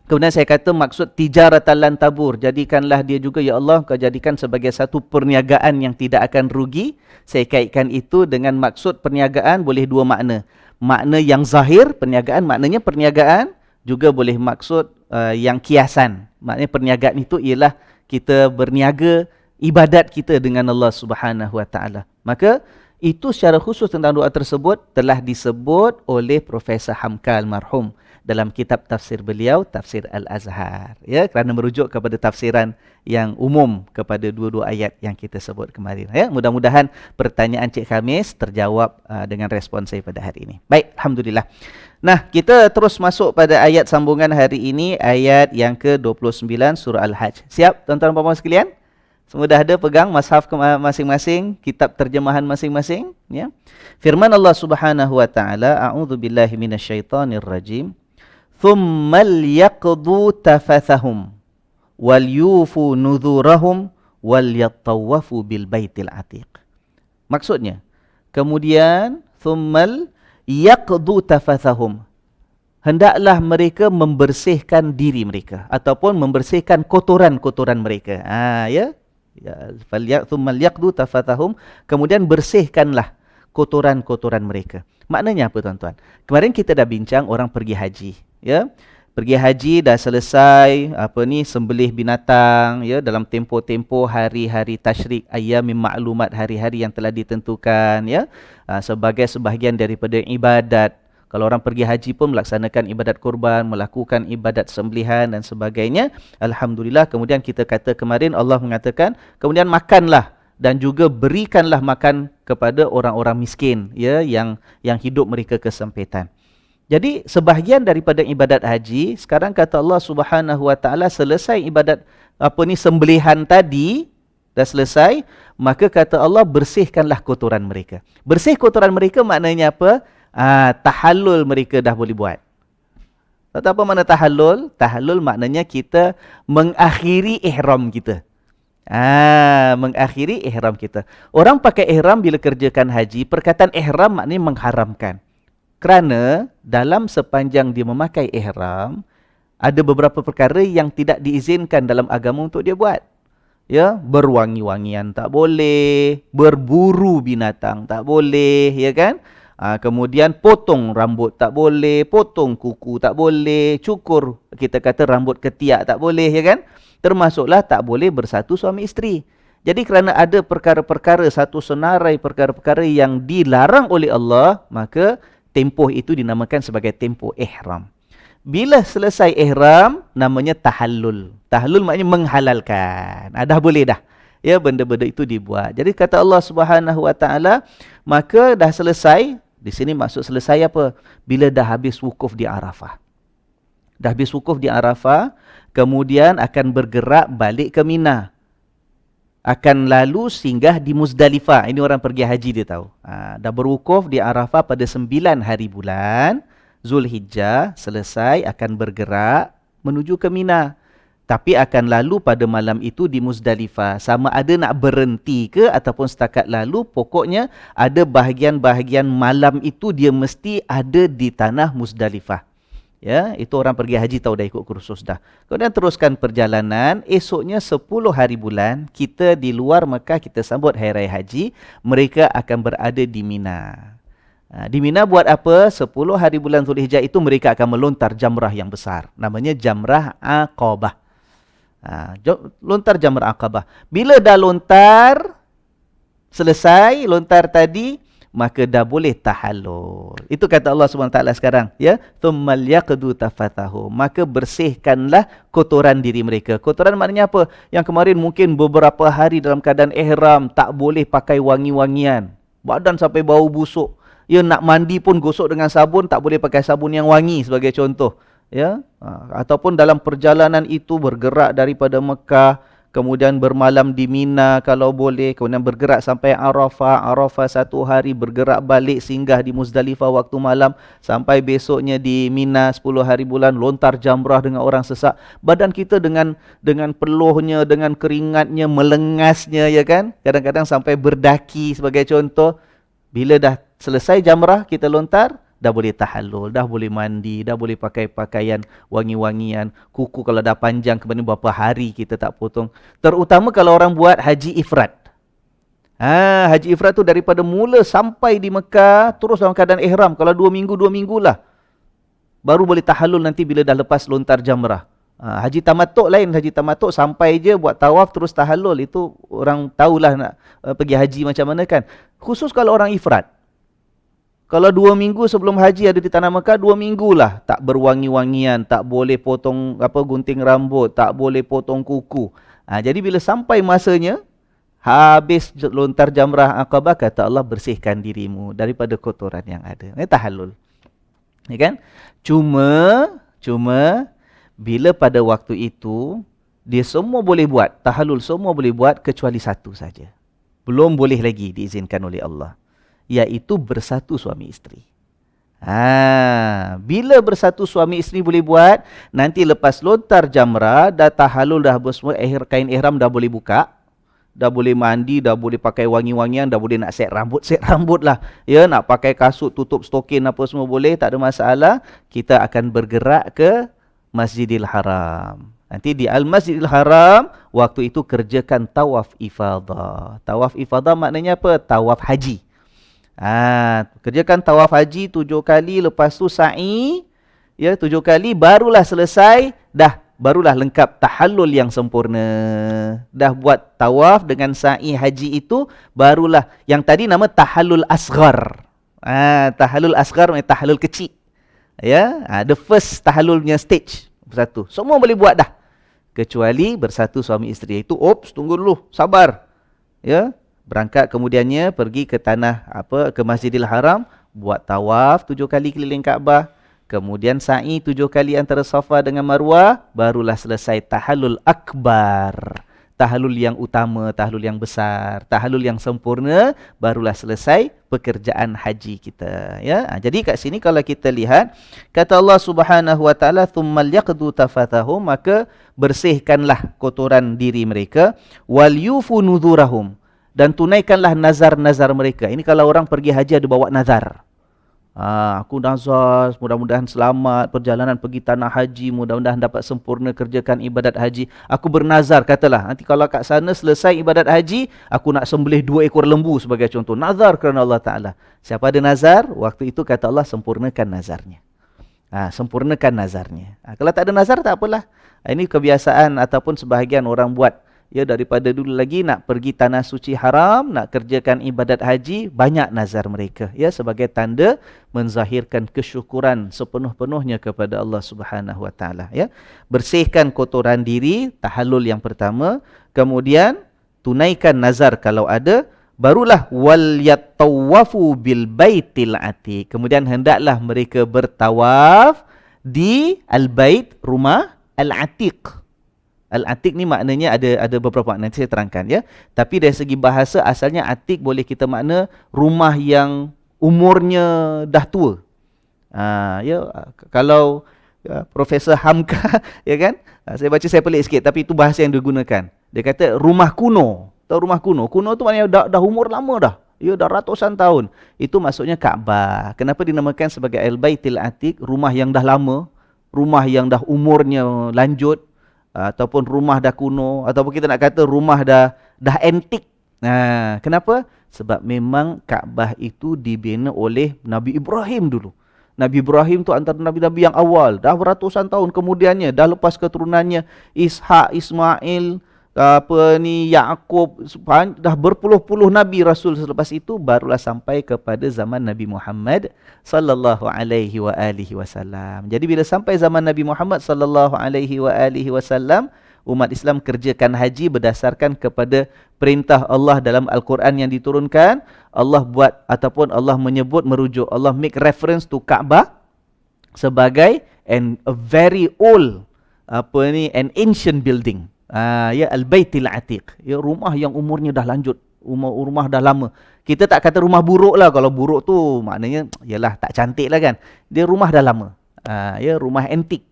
Kemudian saya kata maksud tijaratan lan tabur, jadikanlah dia juga, ya Allah, kau jadikan sebagai satu perniagaan yang tidak akan rugi. Saya kaitkan itu dengan maksud perniagaan boleh 2 makna. Makna yang zahir, perniagaan, maknanya perniagaan, juga boleh maksud yang kiasan. Maknanya perniagaan itu ialah kita berniaga ibadat kita dengan Allah Subhanahu Wa Taala. Maka itu secara khusus tentang doa tersebut telah disebut oleh Profesor Hamka almarhum dalam kitab tafsir beliau, Tafsir Al-Azhar, ya, kerana merujuk kepada tafsiran yang umum kepada 2 ayat yang kita sebut kemarin, ya. Mudah-mudahan pertanyaan Cik Khamis terjawab dengan respon saya pada hari ini. Baik, alhamdulillah. Nah, kita terus masuk pada ayat sambungan hari ini, ayat yang ke-29 surah Al-Hajj. Siap tuan-tuan dan puan-puan sekalian? Semua dah ada pegang mushaf masing-masing, kitab terjemahan masing-masing, ya. Firman Allah Subhanahu wa taala, a'udzubillahi minasyaitonirrajim. Tsummal yaqdu tafathahum wal yufu nuzurahum wal yattawafu bil baitil atiq. Maksudnya, kemudian tsummal yaqdu tafathahum, hendaklah mereka membersihkan diri mereka ataupun membersihkan kotoran-kotoran mereka. Ya. Ya, tsummal yaqdu tafathahum, kemudian bersihkanlah kotoran-kotoran mereka. Maknanya apa tuan-tuan? Kemarin kita dah bincang orang pergi haji, ya. Pergi haji dah selesai sembelih binatang, ya, dalam tempoh-tempoh hari-hari tasyrik, ayyamim ma'lumat, hari-hari yang telah ditentukan, ya. Sebagai sebahagian daripada ibadat. Kalau orang pergi haji pun melaksanakan ibadat kurban, melakukan ibadat sembelihan dan sebagainya. Alhamdulillah, kemudian kita kata kemarin Allah mengatakan, kemudian makanlah dan juga berikanlah makan kepada orang-orang miskin, ya, yang hidup mereka kesempitan. Jadi sebahagian daripada ibadat haji, sekarang kata Allah Subhanahu wa taala, selesai ibadat sembelihan tadi dah selesai, maka kata Allah, bersihkanlah kotoran mereka. Bersih kotoran mereka maknanya apa? Tahallul mereka dah boleh buat. Tahu apa makna tahallul? Tahallul maknanya kita mengakhiri ihram kita. Mengakhiri ihram kita. Orang pakai ihram bila kerjakan haji, perkataan ihram maknanya mengharamkan. Kerana dalam sepanjang dia memakai ihram, ada beberapa perkara yang tidak diizinkan dalam agama untuk dia buat. Ya, berwangi-wangian tak boleh, berburu binatang tak boleh, ya kan? Kemudian potong rambut tak boleh, potong kuku tak boleh, cukur, kita kata rambut ketiak tak boleh, ya kan? Termasuklah tak boleh bersatu suami isteri. Jadi kerana ada perkara-perkara, satu senarai perkara-perkara yang dilarang oleh Allah, maka tempoh itu dinamakan sebagai tempoh ihram. Bila selesai ihram, namanya tahallul. Tahallul maknanya menghalalkan. Dah boleh dah. Ya, benda-benda itu dibuat. Jadi kata Allah Subhanahu wa taala, maka dah selesai. Di sini maksud selesai apa? Bila dah habis wukuf di Arafah. Dah habis wukuf di Arafah, kemudian akan bergerak balik ke Mina. Akan lalu singgah di Muzdalifah. Ini orang pergi haji dia tahu. Dah berwukuf di Arafah pada 9 hari bulan Zulhijjah, selesai akan bergerak menuju ke Mina. Tapi akan lalu pada malam itu di Muzdalifah. Sama ada nak berhenti ke ataupun setakat lalu, pokoknya ada bahagian-bahagian malam itu dia mesti ada di tanah Muzdalifah. Ya, itu orang pergi haji tahu, dah ikut kursus dah. Kemudian teruskan perjalanan, esoknya 10 hari bulan, kita di luar Mekah, kita sambut Hari Raya Haji, mereka akan berada di Mina. Di Mina buat apa? 10 hari bulan Zulhijjah itu mereka akan melontar jamrah yang besar. Namanya Jamrah Aqabah. Lontar Jamrah Aqabah. Bila dah lontar, selesai lontar tadi, maka dah boleh tahallul. Itu kata Allah SWT sekarang, ya. Tsummal yaqdu tafathahu, maka bersihkanlah kotoran diri mereka. Kotoran maknanya apa? Yang kemarin mungkin beberapa hari dalam keadaan ihram, tak boleh pakai wangi-wangian. Badan sampai bau busuk. Ya, nak mandi pun gosok dengan sabun, tak boleh pakai sabun yang wangi sebagai contoh. Ya, ataupun dalam perjalanan itu bergerak daripada Mekah, kemudian bermalam di Mina kalau boleh, kemudian bergerak sampai Arafah, Arafah 1 hari, bergerak balik singgah di Muzdalifah waktu malam, sampai besoknya di Mina 10 hari bulan, lontar jamrah dengan orang sesak. Badan kita dengan peluhnya, dengan keringatnya, melengasnya, ya kan? Kadang-kadang sampai berdaki sebagai contoh. Bila dah selesai jamrah kita lontar, dah boleh tahallul, dah boleh mandi, dah boleh pakai pakaian wangi-wangian. Kuku kalau dah panjang, kemudian berapa hari kita tak potong. Terutama kalau orang buat haji ifrat. Haji ifrat tu daripada mula sampai di Mekah, terus dalam keadaan ihram. Kalau 2 minggu lah. Baru boleh tahallul nanti bila dah lepas lontar jamrah. Haji tamatuk lain. Haji tamatuk sampai je buat tawaf terus tahallul. Itu orang tahulah nak pergi haji macam mana kan. Khusus kalau orang ifrat. Kalau 2 minggu sebelum haji ada di tanah Mekah, 2 minggu lah tak berwangi-wangian, tak boleh potong gunting rambut, tak boleh potong kuku. Jadi bila sampai masanya, habis lontar jamrah Aqabah, kata Allah, bersihkan dirimu daripada kotoran yang ada. Ini tahallul. Ya kan? Cuma bila pada waktu itu Dia semua boleh buat. Tahallul semua boleh buat kecuali satu saja. Belum boleh lagi diizinkan oleh Allah. Iaitu bersatu suami isteri. Bila bersatu suami isteri boleh buat, nanti lepas lontar jamrah, dah tahallul, dah semua kain ihram dah boleh buka. Dah boleh mandi, dah boleh pakai wangi-wangian, dah boleh nak set rambut lah. Ya, nak pakai kasut, tutup stokin apa semua boleh, tak ada masalah. Kita akan bergerak ke Masjidil Haram. Nanti di Al-Masjidil Haram, waktu itu kerjakan tawaf ifadah. Tawaf ifadah maknanya apa? Tawaf haji. Kerjakan tawaf haji 7 kali, lepas tu sa'i, ya 7 kali, barulah selesai, barulah lengkap tahallul yang sempurna. Dah buat tawaf dengan sa'i haji itu, barulah yang tadi nama tahallul asghar. Tahallul asghar maknanya tahallul kecil. Ya, the first tahallulnya stage bersatu. Semua boleh buat dah. Kecuali bersatu suami isteri. Itu tunggu dulu, sabar. Ya, berangkat kemudiannya pergi ke ke Masjidil Haram, buat tawaf 7 kali keliling Kaabah. Kemudian sa'i 7 kali antara Safa dengan Marwah, barulah selesai tahallul akbar. Tahallul yang utama, tahallul yang besar, tahallul yang sempurna, barulah selesai pekerjaan haji kita. Ya, jadi kat sini kalau kita lihat, kata Allah Subhanahu wa taala, "Tsummal yaqdu tafathahum", maka bersihkanlah kotoran diri mereka, wal yufu nuzurahum, dan tunaikanlah nazar-nazar mereka. Ini kalau orang pergi haji ada bawa nazar. Aku nazar, mudah-mudahan selamat perjalanan pergi tanah haji, mudah-mudahan dapat sempurna kerjakan ibadat haji. Aku bernazar, katalah, nanti kalau kat sana selesai ibadat haji, aku nak sembelih 2 ekor lembu sebagai contoh. Nazar kerana Allah Ta'ala. Siapa ada nazar, waktu itu kata Allah, sempurnakan nazarnya. Sempurnakan nazarnya. Kalau tak ada nazar, tak apalah. Ini kebiasaan ataupun sebahagian orang buat. Ya, daripada dulu lagi nak pergi tanah suci haram, nak kerjakan ibadat haji, banyak nazar mereka. Ya, sebagai tanda menzahirkan kesyukuran sepenuh-penuhnya kepada Allah Subhanahu wa taala, ya. Bersihkan kotoran diri, tahallul yang pertama, kemudian tunaikan nazar kalau ada, barulah wal yatawafu bil baitil atiq. Kemudian hendaklah mereka bertawaf di al-bait, rumah al-atiq. Al-Atiq ni maknanya ada beberapa makna, nanti saya terangkan, ya. Tapi dari segi bahasa asalnya Atiq boleh kita makna rumah yang umurnya dah tua. Ya, kalau Profesor Hamka ya kan, saya baca saya pelik sikit tapi itu bahasa yang digunakan. Dia kata rumah kuno. Tahu rumah kuno? Kuno tu maknanya dah umur lama dah. Ya, dah ratusan tahun. Itu maksudnya Kaabah. Kenapa dinamakan sebagai Al-Baitil Atiq? Rumah yang dah lama, rumah yang dah umurnya lanjut, ataupun rumah dah kuno, ataupun kita nak kata rumah dah antik. Kenapa? Sebab memang Kaabah itu dibina oleh Nabi Ibrahim dulu. Nabi Ibrahim tu antara nabi-nabi yang awal, dah beratusan tahun kemudiannya, dah lepas keturunannya Ishak, Ismail, Yaqub, dah berpuluh-puluh nabi rasul selepas itu, barulah sampai kepada zaman Nabi Muhammad sallallahu alaihi wasallam. Jadi bila sampai zaman Nabi Muhammad sallallahu alaihi wasallam, umat Islam kerjakan haji berdasarkan kepada perintah Allah dalam Al-Quran yang diturunkan. Allah buat ataupun Allah menyebut, merujuk, Allah make reference to Kaabah sebagai a very old an ancient building. Ya, Al-Baitil Atiq. Ya, rumah yang umurnya dah lanjut, rumah dah lama. Kita tak kata rumah buruk lah. Kalau buruk tu maknanya yalah tak cantik lah kan. Dia rumah dah lama. Ya, rumah antik.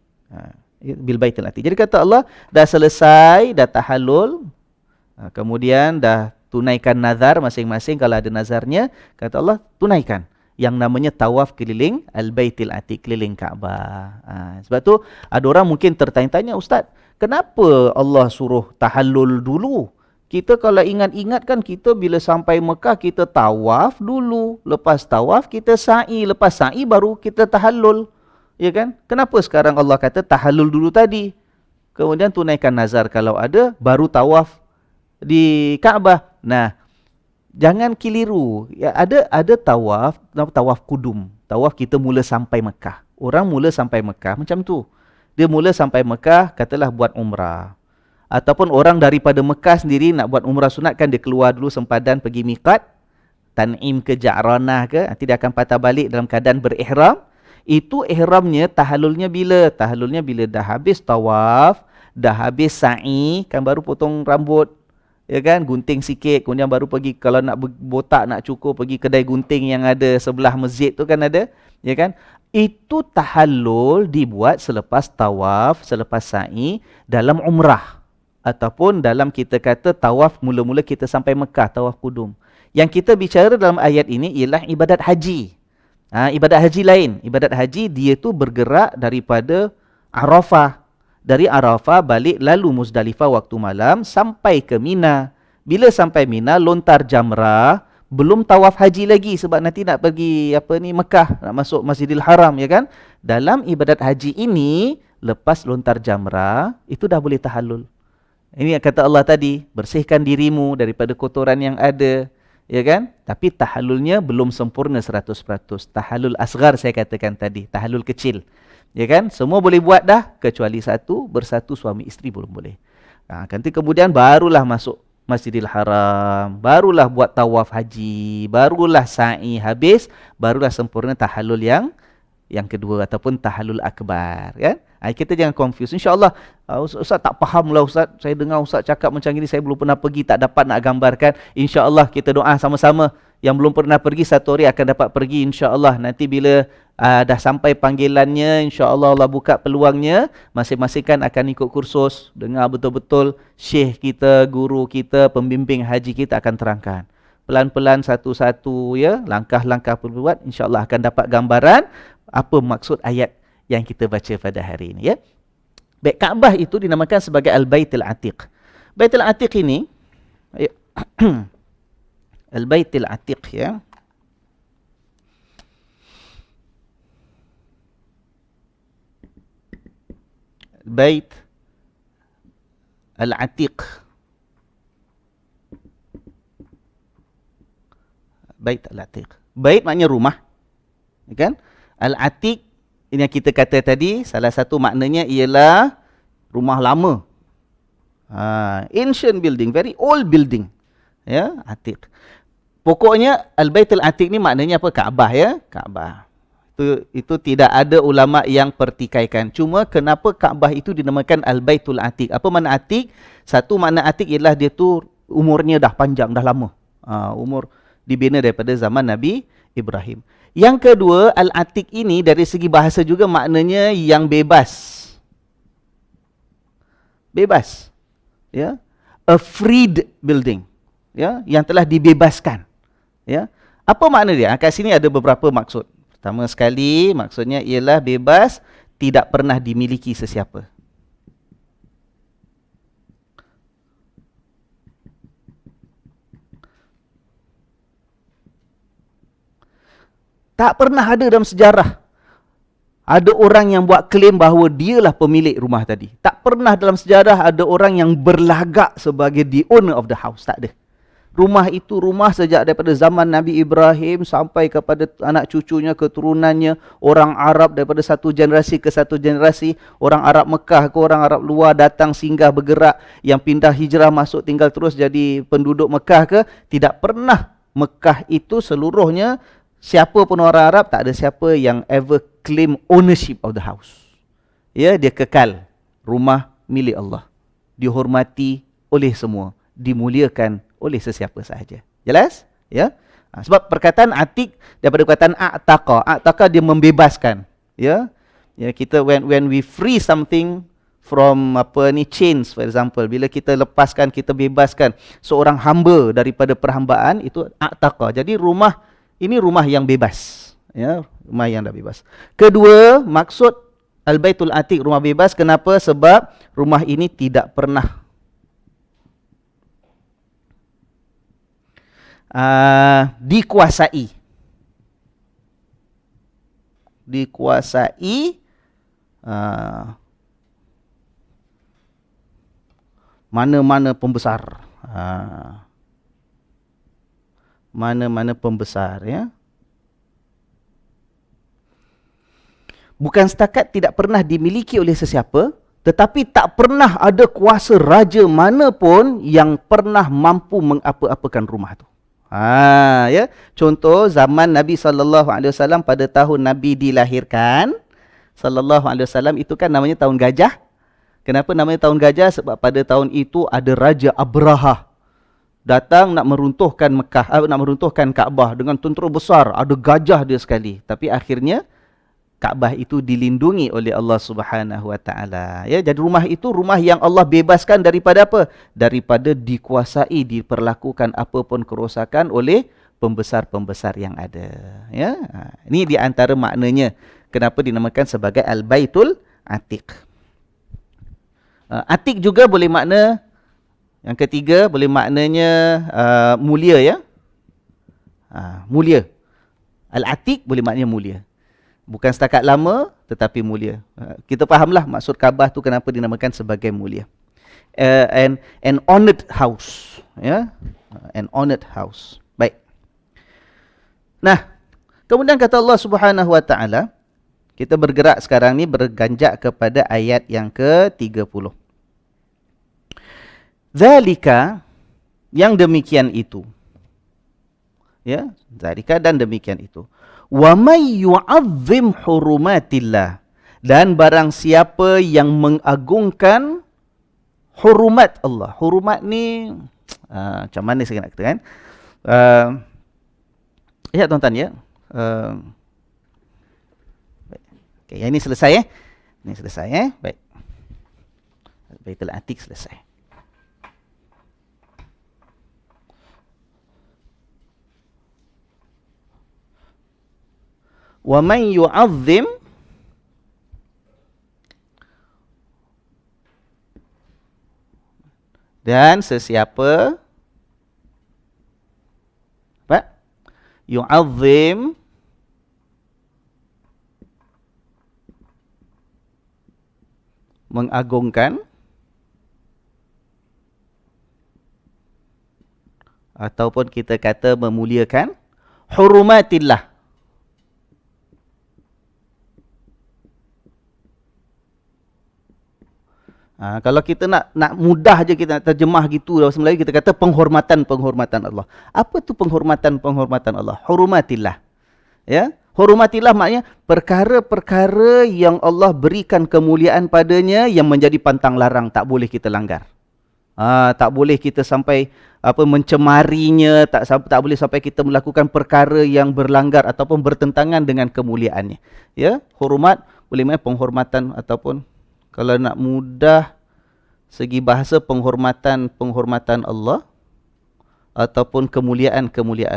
Bil Baitil Atiq. Jadi kata Allah, dah selesai, dah tahallul, kemudian dah tunaikan nazar masing-masing. Kalau ada nazarnya, kata Allah, tunaikan yang namanya tawaf keliling Al-Baitil Atiq, keliling Kaabah. Sebab tu ada orang mungkin tertanya-tanya, Ustaz, kenapa Allah suruh tahallul dulu? Kita kalau ingat-ingat kan, kita bila sampai Mekah kita tawaf dulu, lepas tawaf kita sa'i, lepas sa'i baru kita tahallul. Ya kan? Kenapa sekarang Allah kata tahallul dulu tadi? Kemudian tunaikan nazar kalau ada, baru tawaf di Kaabah. Nah, jangan keliru. Ya, ada tawaf, tawaf kudum. Tawaf kita mula sampai Mekah. Orang mula sampai Mekah macam tu. Dia mula sampai Mekah, katalah buat umrah. Ataupun orang daripada Mekah sendiri nak buat umrah sunat kan, dia keluar dulu sempadan pergi miqat, Tan'im ke Ja'ranah ke, nanti dia akan patah balik dalam keadaan berihram. Itu ihramnya, tahallulnya bila? Tahallulnya bila dah habis tawaf, dah habis sa'i, kan baru potong rambut, ya kan, gunting sikit, kemudian baru pergi, kalau nak botak, nak cukur, pergi kedai gunting yang ada sebelah masjid tu kan ada, ya kan. Itu tahallul dibuat selepas tawaf, selepas sa'i dalam umrah. Ataupun dalam kita kata tawaf mula-mula kita sampai Mekah, tawaf kudum. Yang kita bicara dalam ayat ini ialah ibadat haji. Ibadat haji lain. Ibadat haji dia tu bergerak daripada Arafah. Dari Arafah balik lalu Muzdalifah waktu malam sampai ke Mina. Bila sampai Mina lontar jamrah, belum tawaf haji lagi sebab nanti nak pergi Mekah, nak masuk Masjidil Haram, ya kan. Dalam ibadat haji ini lepas lontar jamrah itu dah boleh tahallul. Ini yang kata Allah tadi, bersihkan dirimu daripada kotoran yang ada, ya kan. Tapi tahallulnya belum sempurna 100%. Tahallul asghar saya katakan tadi, tahallul kecil. Ya kan? Semua boleh buat dah kecuali satu, bersatu suami isteri belum boleh. Nanti kemudian barulah masuk Masjidil Haram, barulah buat tawaf haji, barulah sa'i habis, barulah sempurna tahallul yang kedua ataupun tahallul akbar, kan? Kita jangan confuse. InsyaAllah, Ustaz tak faham lah Ustaz. Saya dengar Ustaz cakap macam ini, saya belum pernah pergi, tak dapat nak gambarkan. InsyaAllah kita doa sama-sama. Yang belum pernah pergi, satu hari akan dapat pergi insyaAllah. Nanti bila dah sampai panggilannya, insyaAllah Allah buka peluangnya, masing-masing kan akan ikut kursus. Dengar betul-betul syekh kita, guru kita, pembimbing haji kita akan terangkan. Pelan-pelan satu-satu, ya, langkah-langkah perlu buat, insyaAllah akan dapat gambaran apa maksud ayat yang kita baca pada hari ini, ya. Baik, Kaabah itu dinamakan sebagai Al-Baitul Atiq. Baitul Atiq ini Al-Baitul Atiq, ya. Bait Al-Atiq. Bait Al-Atiq. Bait maknanya rumah, kan? Al-Atiq ini yang kita kata tadi, salah satu maknanya ialah rumah lama. Ancient building, very old building. Ya, Atiq. Pokoknya Al-Baitul Atiq ni maknanya apa? Kaabah, ya, Kaabah. Itu tidak ada ulama yang pertikaikan. Cuma kenapa Kaabah itu dinamakan Al-Baitul Atiq? Apa makna Atiq? Satu makna Atiq ialah dia tu umurnya dah panjang, dah lama. Umur dibina daripada zaman Nabi Ibrahim. Yang kedua, Al-Atiq ini dari segi bahasa juga maknanya yang bebas. Bebas. Ya. A freed building. Ya, yang telah dibebaskan. Ya. Apa makna dia? Kat sini ada beberapa maksud. Pertama sekali, maksudnya ialah bebas, tidak pernah dimiliki sesiapa. Tak pernah ada dalam sejarah ada orang yang buat klaim bahawa dialah pemilik rumah tadi. Tak pernah dalam sejarah ada orang yang berlagak sebagai the owner of the house. Tak ada. Rumah itu rumah sejak daripada zaman Nabi Ibrahim sampai kepada anak cucunya, keturunannya, orang Arab daripada satu generasi ke satu generasi, orang Arab Mekah ke orang Arab luar datang singgah bergerak, yang pindah hijrah masuk tinggal terus jadi penduduk Mekah ke, tidak pernah Mekah itu seluruhnya, siapa pun orang Arab, tak ada siapa yang ever claim ownership of the house. Ya, dia kekal. Rumah milik Allah. Dihormati oleh semua. Dimuliakan oleh sesiapa sahaja. Jelas? Ya. Sebab perkataan Atiq daripada perkataan a'taqa. A'taqa dia membebaskan. Ya. Ya, kita when we free something from chains, for example, bila kita lepaskan, kita bebaskan seorang hamba daripada perhambaan, itu a'taqa. Jadi rumah ini rumah yang bebas. Ya, rumah yang dah bebas. Kedua, maksud Al-Baitul Atiq, rumah bebas. Kenapa? Sebab rumah ini tidak pernah dikuasai. Dikuasai mana-mana pembesar. Mana-mana pembesar, ya. Bukan setakat tidak pernah dimiliki oleh sesiapa, tetapi tak pernah ada kuasa raja mana pun yang pernah mampu mengapa-apakan rumah tu. Ya. Contoh zaman Nabi SAW pada tahun Nabi dilahirkan, SAW itu kan namanya tahun gajah. Kenapa namanya tahun gajah? Sebab pada tahun itu ada Raja Abraha datang nak meruntuhkan Mekah, nak meruntuhkan Kaabah dengan tentera besar, ada gajah dia sekali. Tapi akhirnya Kaabah itu dilindungi oleh Allah Subhanahu Wa Taala. Ya, jadi rumah itu rumah yang Allah bebaskan daripada apa? Daripada dikuasai, diperlakukan apa pun kerosakan oleh pembesar-pembesar yang ada. Ya, ini di antara maknanya kenapa dinamakan sebagai Al-Baitul Atiq. Atiq juga boleh makna yang ketiga, boleh maknanya mulia, ya. Mulia. Al-Atiq boleh maknanya mulia. Bukan setakat lama, tetapi mulia. Kita fahamlah maksud Kaabah tu kenapa dinamakan sebagai mulia. An honored house, ya. An honored house. Baik. Nah, kemudian kata Allah Subhanahu Wa Taala, kita bergerak sekarang ni berganjak kepada ayat yang ke-30. Zalika, yang demikian itu. Ya, zalika dan demikian itu. Wa may yu'azzim hurumatillah, dan barang siapa yang mengagungkan hurumat Allah. Hurumat ni macam mana saya nak katakan? Ya tuan-tuan, ya. Okey, yang ini selesai, Ini selesai, Baik. Baitul Atiq selesai. Wa man yu'azzim, dan sesiapa apa? Yu'azzim, mengagungkan ataupun kita kata memuliakan hurumatillah. Kalau kita nak mudah je kita nak terjemah gitu dalam bahasa Melayu, kita kata penghormatan Allah. Apa tu penghormatan Allah? Hurumatillah. Ya, hurumatillah maknanya perkara-perkara yang Allah berikan kemuliaan padanya yang menjadi pantang larang, tak boleh kita langgar. Tak boleh kita sampai mencemarinya, tak boleh sampai kita melakukan perkara yang berlanggar ataupun bertentangan dengan kemuliaannya. Ya, hormat boleh makna penghormatan ataupun kalau nak mudah segi bahasa penghormatan Allah ataupun kemuliaan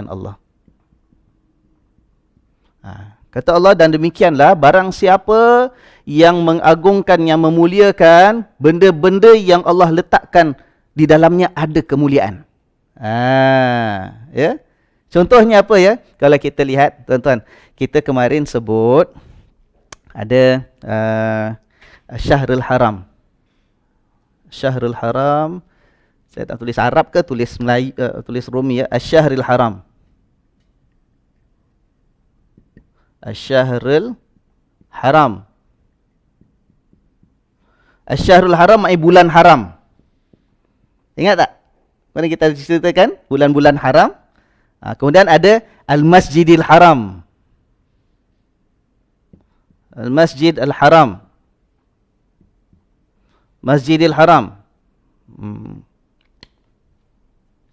Allah. Kata Allah, dan demikianlah barang siapa yang mengagungkan, yang memuliakan benda-benda yang Allah letakkan di dalamnya ada kemuliaan. Ya. Contohnya apa, ya? Kalau kita lihat, tuan-tuan, kita kemarin sebut ada Syahrul Haram. Syahrul Haram. Saya tak tulis Arab ke tulis Melayu, tulis Romi, ya. Syahrul Haram. Syahrul Haram. Syahrul Haram maknanya bulan haram. Ingat tak? Mana kita ceritakan bulan-bulan haram. Kemudian ada Al-Masjidil Haram. Al-Masjid Al-Haram. Masjidil Haram.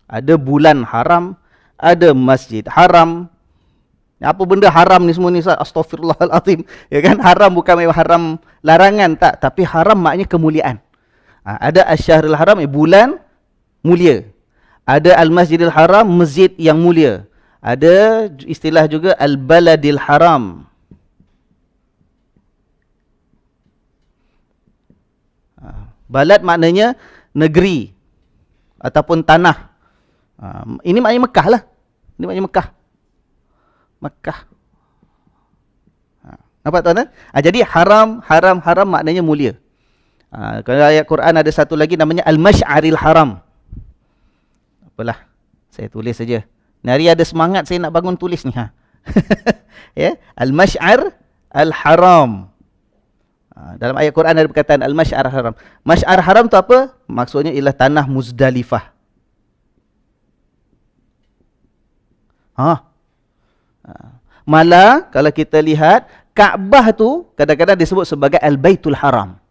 Ada bulan haram, ada masjid haram. Apa benda haram ni semua ni? Astaghfirullahalazim. Ya kan? Haram bukan haram larangan, tak, tapi haram maknanya kemuliaan. Ada Asy-Syahrul Haram, bulan mulia. Ada Al-Masjidil Haram, masjid yang mulia. Ada istilah juga Al-Baladil Haram. Balad maknanya negeri ataupun tanah. Ini maknanya Mekah lah. Ini maknanya Mekah. Mekah. Nampak tuan-tuan? Jadi haram maknanya mulia. Kalau ayat Quran ada satu lagi namanya Al-Mash'aril Haram. Apalah, saya tulis saja. Ni hari ada semangat saya nak bangun tulis ni. Ya, Al-Mash'ar Al-Haram. Dalam ayat Quran ada perkataan Al-Mash'ar Haram. Mash'ar Haram tu apa? Maksudnya ialah tanah Muzdalifah. Malah kalau kita lihat Kaabah tu kadang-kadang disebut sebagai Al-Baitul Haram.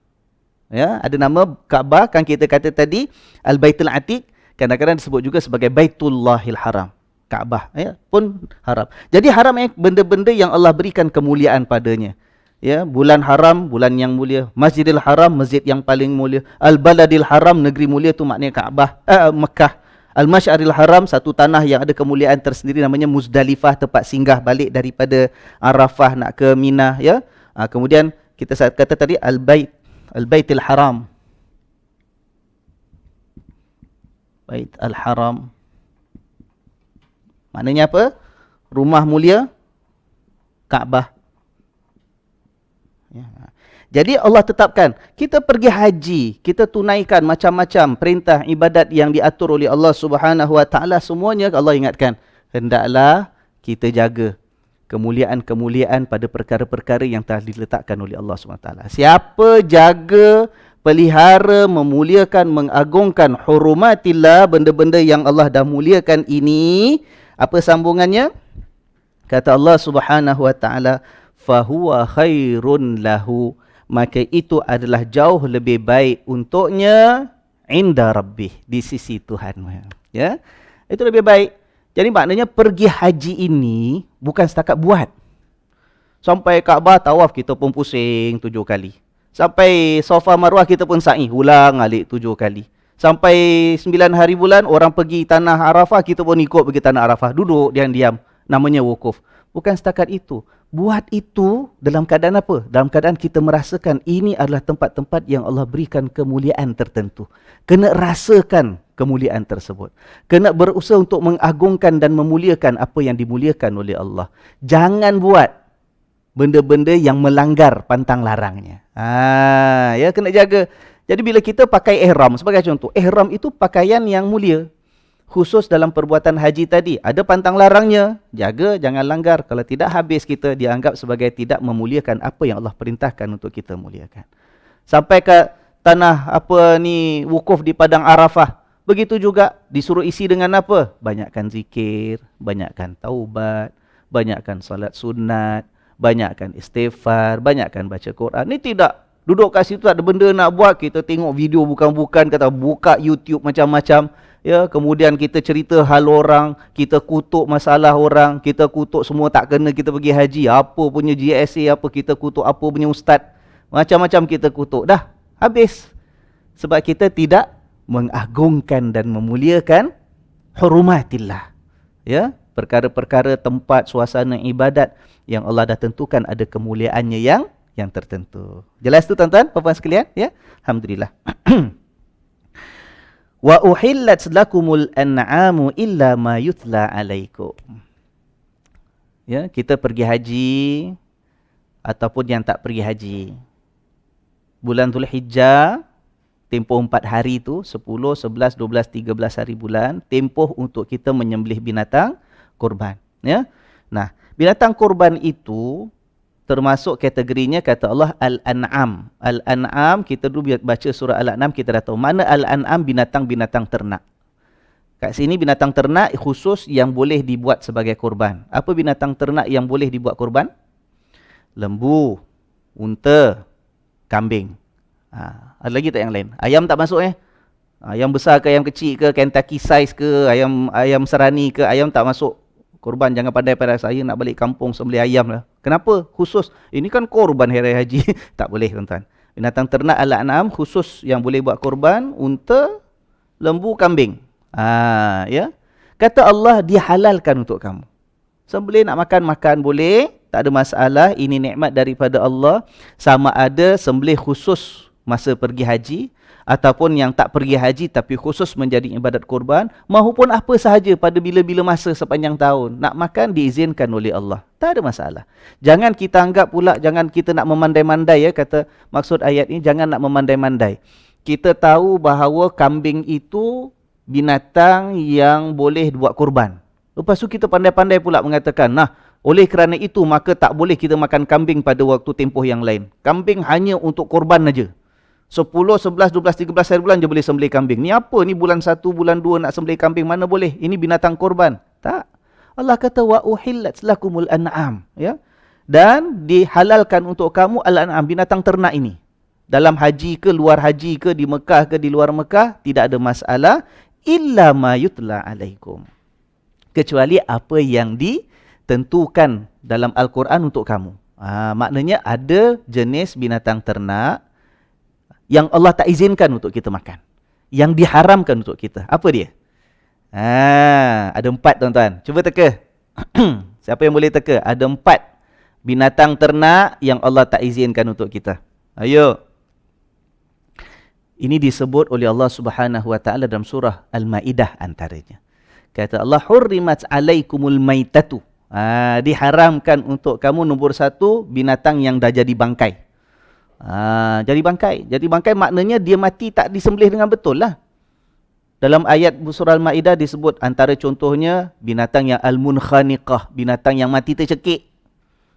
Ya, ada nama Kaabah, kan kita kata tadi Al-Baitul Atiq, kadang-kadang disebut juga sebagai Baitullahil Haram. Kaabah ya pun haram. Jadi haram benda-benda yang Allah berikan kemuliaan padanya. Ya, bulan haram, bulan yang mulia. Masjidil Haram, masjid yang paling mulia. Al-Baladil Haram, negeri mulia tu maknanya Kaabah, Mekah. Al-Masy'aril Haram, satu tanah yang ada kemuliaan tersendiri, namanya Muzdalifah, tempat singgah balik daripada Arafah nak ke Mina, ya. Kemudian kita kata tadi Al-Baitul Haram. Bait Al-Haram. Maknanya apa? Rumah mulia Kaabah. Ya. Jadi Allah tetapkan, kita pergi haji, kita tunaikan macam-macam perintah ibadat yang diatur oleh Allah Subhanahu Wa Taala, semuanya Allah ingatkan, hendaklah kita jaga kemuliaan-kemuliaan pada perkara-perkara yang telah diletakkan oleh Allah Subhanahu Wa Taala. Siapa jaga, pelihara, memuliakan, mengagungkan hurumatillah, benda-benda yang Allah dah muliakan ini, apa sambungannya? Kata Allah Subhanahu Wa Taala, fahuwa khairun lahu, maka itu adalah jauh lebih baik untuknya inda rabbih, di sisi Tuhan. Ya, itu lebih baik. Jadi maknanya pergi haji ini bukan setakat buat. Sampai Kaabah tawaf kita pun pusing 7 kali. Sampai Safa Marwah kita pun sa'i ulang alik 7 kali. Sampai 9 hari bulan orang pergi tanah Arafah, kita pun ikut pergi tanah Arafah, duduk diam-diam, namanya wukuf. Bukan setakat itu. Buat itu dalam keadaan apa? Dalam keadaan kita merasakan ini adalah tempat-tempat yang Allah berikan kemuliaan tertentu. Kena rasakan kemuliaan tersebut. Kena berusaha untuk mengagungkan dan memuliakan apa yang dimuliakan oleh Allah. Jangan buat benda-benda yang melanggar pantang larangnya. Ya, kena jaga. Jadi bila kita pakai ihram, sebagai contoh, ihram itu pakaian yang mulia. Khusus dalam perbuatan haji tadi, ada pantang larangnya, jaga jangan langgar. Kalau tidak, habis kita dianggap sebagai tidak memuliakan apa yang Allah perintahkan untuk kita muliakan. Sampai ke tanah wukuf di padang Arafah, begitu juga disuruh isi dengan apa? Banyakkan zikir, banyakkan taubat, banyakkan salat sunat, banyakkan istighfar, banyakkan baca Quran. Ini tidak duduk kat situ tak ada benda nak buat, kita tengok video bukan-bukan, kata buka YouTube macam-macam. Ya, kemudian kita cerita hal orang, kita kutuk masalah orang, kita kutuk semua tak kena kita pergi haji, apa punya GSA, apa kita kutuk apa punya ustaz, macam-macam kita kutuk. Dah habis. Sebab kita tidak mengagungkan dan memuliakan hurumatillah. Ya, perkara-perkara tempat suasana ibadat yang Allah dah tentukan ada kemuliaannya yang tertentu. Jelas tu tuan-tuan, puan-puan sekalian, ya? Alhamdulillah. Wa uhillat lakumul an'amu illa ma yutla alaikum. Ya, kita pergi haji ataupun yang tak pergi haji. Bulan Zulhijjah, tempoh 4 hari tu, 10, 11, 12, 13 hari bulan, tempoh untuk kita menyembelih binatang kurban. Ya. Nah, binatang kurban itu termasuk kategorinya, kata Allah, Al-An'am. Al-An'am, kita dulu baca surah Al-An'am, kita dah tahu mana Al-An'am, binatang-binatang ternak. Kat sini binatang ternak khusus yang boleh dibuat sebagai kurban. Apa binatang ternak yang boleh dibuat kurban? Lembu, unta, kambing. Ada lagi tak yang lain? Ayam tak masuk Ayam besar ke ayam kecil ke, Kentucky size ke, ayam serani ke, ayam tak masuk. Korban, jangan pandai pada saya nak balik kampung sembelih ayam lah. Kenapa? Khusus. Ini kan korban hari haji. Tak boleh tuan-tuan. Binatang ternak Al-An'am khusus yang boleh buat korban, unta, lembu, kambing. Ya. Kata Allah, dihalalkan untuk kamu. Sembelih nak makan boleh. Tak ada masalah. Ini nikmat daripada Allah. Sama ada sembelih khusus masa pergi haji, ataupun yang tak pergi haji tapi khusus menjadi ibadat kurban, mahupun apa sahaja pada bila-bila masa sepanjang tahun. Nak makan diizinkan oleh Allah. Tak ada masalah. Jangan kita anggap pula, jangan kita nak memandai-mandai, ya, kata maksud ayat ini, jangan nak memandai-mandai. Kita tahu bahawa kambing itu binatang yang boleh buat kurban. Lepas tu kita pandai-pandai pula mengatakan, nah, oleh kerana itu maka tak boleh kita makan kambing pada waktu tempoh yang lain. Kambing hanya untuk kurban aja. 10, 11, 12, 13 hari bulan je boleh sembelih kambing. Ni apa ni bulan 1, bulan 2 nak sembelih kambing, mana boleh? Ini binatang korban. Tak. Allah kata wa uhillat lakumul an'am, ya. Dan dihalalkan untuk kamu al-an'am, binatang ternak ini. dalam haji ke, luar haji ke, di Mekah ke, di luar Mekah, tidak ada masalah. Illa ma yutla alaikum. Kecuali apa yang ditentukan dalam Al-Quran untuk kamu. Maknanya ada jenis binatang ternak yang Allah tak izinkan untuk kita makan. Yang diharamkan untuk kita. Apa dia? Ada 4 tuan-tuan. Cuba teka. Siapa yang boleh teka? Ada 4 binatang ternak yang Allah tak izinkan untuk kita. Ayo. Ini disebut oleh Allah Subhanahu wa taala dalam surah Al-Maidah antaranya. Kata Allah, hurrimat alaikumul maitatu. Diharamkan untuk kamu nombor 1 binatang yang dah jadi bangkai. Jadi bangkai. Jadi bangkai maknanya dia mati tak disembelih dengan betul lah. Dalam ayat surah Al-Maidah disebut antara contohnya binatang yang al-munkhaniqah, binatang yang mati tercekik.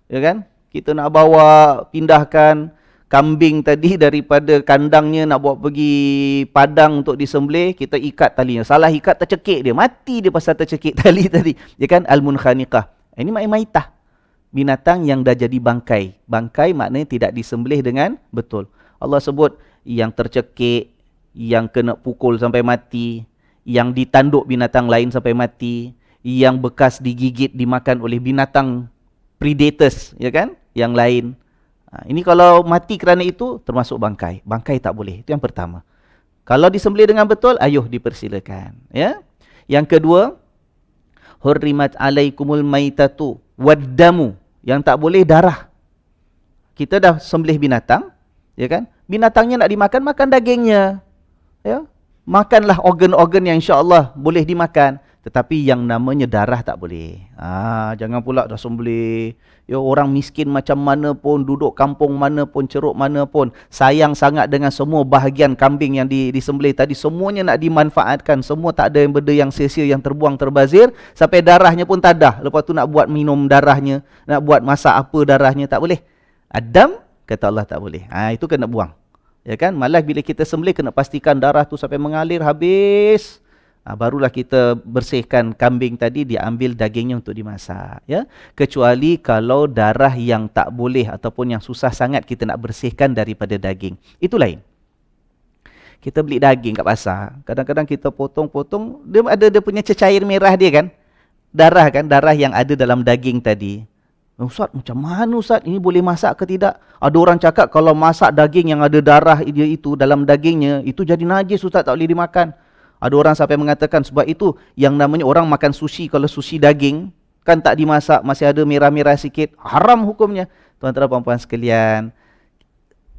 Ya kan? Kita nak bawa, pindahkan kambing tadi daripada kandangnya nak bawa pergi padang untuk disembelih, kita ikat talinya. Salah ikat, tercekik dia. Mati dia pasal tercekik tali tadi. Ya kan? Al-munkhaniqah. Ini maknanya maitah. Binatang yang dah jadi bangkai. Bangkai maknanya tidak disembelih dengan betul. Allah sebut yang tercekik, yang kena pukul sampai mati, yang ditanduk binatang lain sampai mati, yang bekas digigit dimakan oleh binatang predators, ya kan? Yang lain. Ini kalau mati kerana itu termasuk bangkai. Bangkai tak boleh. Itu yang pertama. Kalau disembelih dengan betul, ayuh dipersilakan, ya. Yang kedua, hurrimat alaikumul maitatu waddamu. Yang tak boleh darah. Kita dah sembelih binatang, ya kan? Binatangnya nak dimakan, makan dagingnya. Ya, makanlah organ-organ yang insya-Allah boleh dimakan, tetapi yang namanya darah tak boleh. Jangan pula dah sembelih. Ya, orang miskin macam mana pun, duduk kampung mana pun, ceruk mana pun, sayang sangat dengan semua bahagian kambing yang disembelih tadi, semuanya nak dimanfaatkan, semua tak ada benda yang sia-sia, yang terbuang terbazir, sampai darahnya pun tak ada. Lepas tu nak buat minum darahnya, nak buat masak apa darahnya, tak boleh. Adam kata Allah tak boleh. Itu kena buang. Ya kan? Malah bila kita sembelih kena pastikan darah tu sampai mengalir habis. Barulah kita bersihkan kambing tadi, dia ambil dagingnya untuk dimasak, ya. Kecuali kalau darah yang tak boleh ataupun yang susah sangat kita nak bersihkan daripada daging. Itu lain. Kita beli daging kat pasar, kadang-kadang kita potong-potong, dia punya cecair merah dia kan. Darah kan, darah yang ada dalam daging tadi. Ustaz, macam mana Ustaz? Ini boleh masak ke tidak? Ada orang cakap kalau masak daging yang ada darah dia itu dalam dagingnya, itu jadi najis Ustaz, tak boleh dimakan. Ada orang sampai mengatakan sebab itu yang namanya orang makan sushi, kalau sushi daging, kan tak dimasak, masih ada merah-merah sikit, haram hukumnya. Tuan-tuan dan puan-puan sekalian,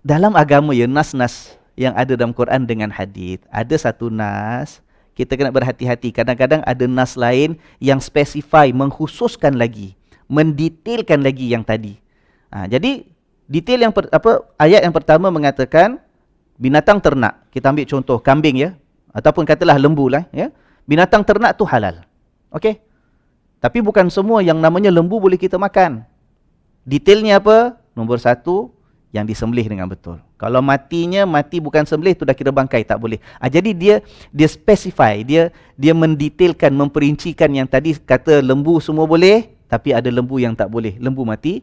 dalam agama ya, nas-nas yang ada dalam Quran dengan hadis, ada satu nas, kita kena berhati-hati. Kadang-kadang ada nas lain yang spesify, mengkhususkan lagi, mendetailkan lagi yang tadi. Jadi detail yang ayat yang pertama mengatakan binatang ternak. Kita ambil contoh kambing ya, ataupun katalah lembu lah ya. Binatang ternak tu halal. Okey. Tapi bukan semua yang namanya lembu boleh kita makan. Detailnya apa? Nombor 1, yang disembelih dengan betul. Kalau mati bukan sembelih, tu dah kira bangkai, tak boleh. Jadi dia specify, dia mendetailkan, memperincikan. Yang tadi kata lembu semua boleh, tapi ada lembu yang tak boleh. Lembu mati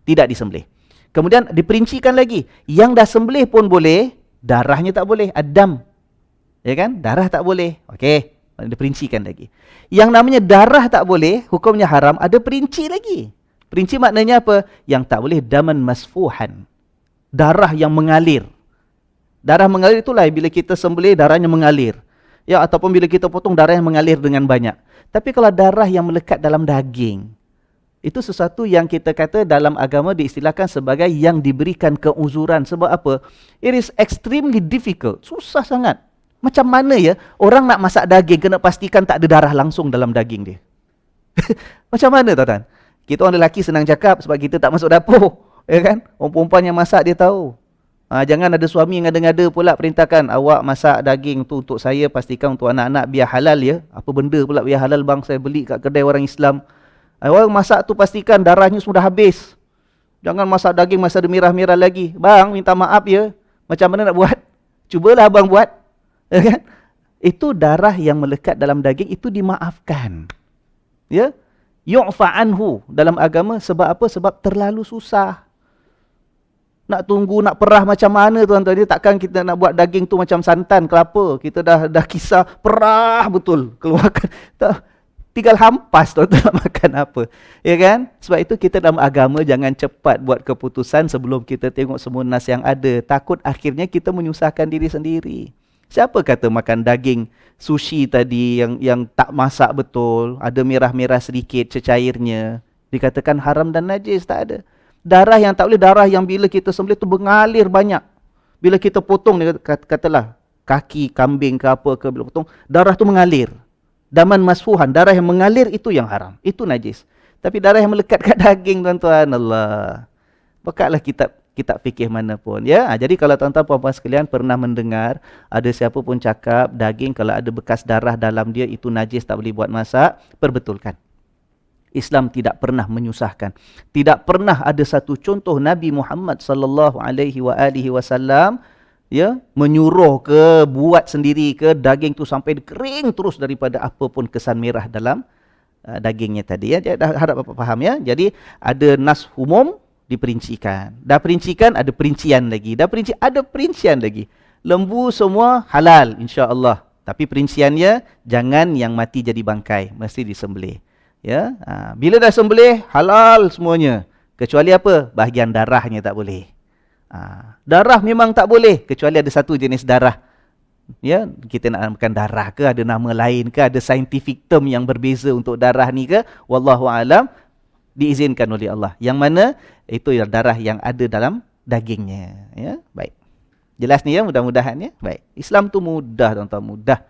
tidak disembelih. Kemudian diperincikan lagi, yang dah sembelih pun boleh, darahnya tak boleh. Adam, ya kan? Darah tak boleh. Okey, diperincikan lagi. Yang namanya darah tak boleh, hukumnya haram, ada perinci lagi. Perinci maknanya apa? Yang tak boleh daman masfuhan. Darah yang mengalir. Darah mengalir itulah bila kita sembelih darahnya mengalir. Ya, ataupun bila kita potong darah yang mengalir dengan banyak. Tapi kalau darah yang melekat dalam daging, itu sesuatu yang kita kata dalam agama diistilahkan sebagai yang diberikan keuzuran. Sebab apa? It is extremely difficult. Susah sangat. Macam mana ya orang nak masak daging, kena pastikan tak ada darah langsung dalam daging dia. Macam mana tuan-tuan? Kita orang lelaki senang cakap sebab kita tak masuk dapur, ya kan? Orang perempuan yang masak dia tahu. Jangan ada suami yang ngada-ngada pula perintahkan, awak masak daging tu untuk saya, pastikan untuk anak-anak biar halal ya. Apa benda pula biar halal bang, saya beli kat kedai orang Islam. Awak masak tu pastikan darahnya sudah habis. Jangan masak daging masih ada merah-merah lagi. Bang, minta maaf ya. Macam mana nak buat? Cubalah abang buat. Ya kan? Itu darah yang melekat dalam daging itu dimaafkan. Ya? Yu'fa anhu dalam agama sebab apa? Sebab terlalu susah. Nak tunggu, nak perah macam mana tuan-tuan. Dia takkan kita nak buat daging tu macam santan kelapa. Kita dah kisar perah betul keluarkan. Tak, tinggal hampas tuan-tuan nak makan apa. Ya kan? Sebab itu kita dalam agama jangan cepat buat keputusan sebelum kita tengok semua nas yang ada. Takut akhirnya kita menyusahkan diri sendiri. Siapa kata makan daging sushi tadi yang tak masak betul, ada merah-merah sedikit cecairnya, dikatakan haram dan najis? Tak ada. Darah yang tak boleh, darah yang bila kita sembelih tu mengalir banyak. Bila kita potong, katalah kaki kambing ke apa ke, bila potong, darah tu mengalir. Daman masfuhan, darah yang mengalir itu yang haram, itu najis. Tapi darah yang melekat kat daging tuan-tuan, Allah. Bukalah kitab fikih mana pun, ya. Jadi kalau tuan-tuan puan-puan sekalian pernah mendengar ada siapa pun cakap daging kalau ada bekas darah dalam dia itu najis, tak boleh buat masak, perbetulkan. Islam tidak pernah menyusahkan. Tidak pernah ada satu contoh Nabi Muhammad sallallahu alaihi wasallam ya menyuruh ke buat sendiri ke daging tu sampai kering terus daripada apa pun kesan merah dalam dagingnya tadi, ya. Harap Bapak faham, ya. Jadi ada nas umum diperincikan. Dah perincikan, ada perincian lagi. Dah perinci, ada perincian lagi. Lembu semua halal, insya-Allah. Tapi perinciannya, jangan yang mati jadi bangkai. Mesti disembelih. Ya, bila dah sembelih, halal semuanya. Kecuali apa? Bahagian darahnya tak boleh. Darah memang tak boleh. Kecuali ada satu jenis darah. Ya, kita nak makan darah ke, ada nama lain ke, ada scientific term yang berbeza untuk darah ni ke, wallahu alam, diizinkan oleh Allah. Yang mana itu darah yang ada dalam dagingnya, ya. Baik. Jelas ni, ya, mudah-mudahan, ya. Baik. Islam tu mudah, tuan-tuan, mudah.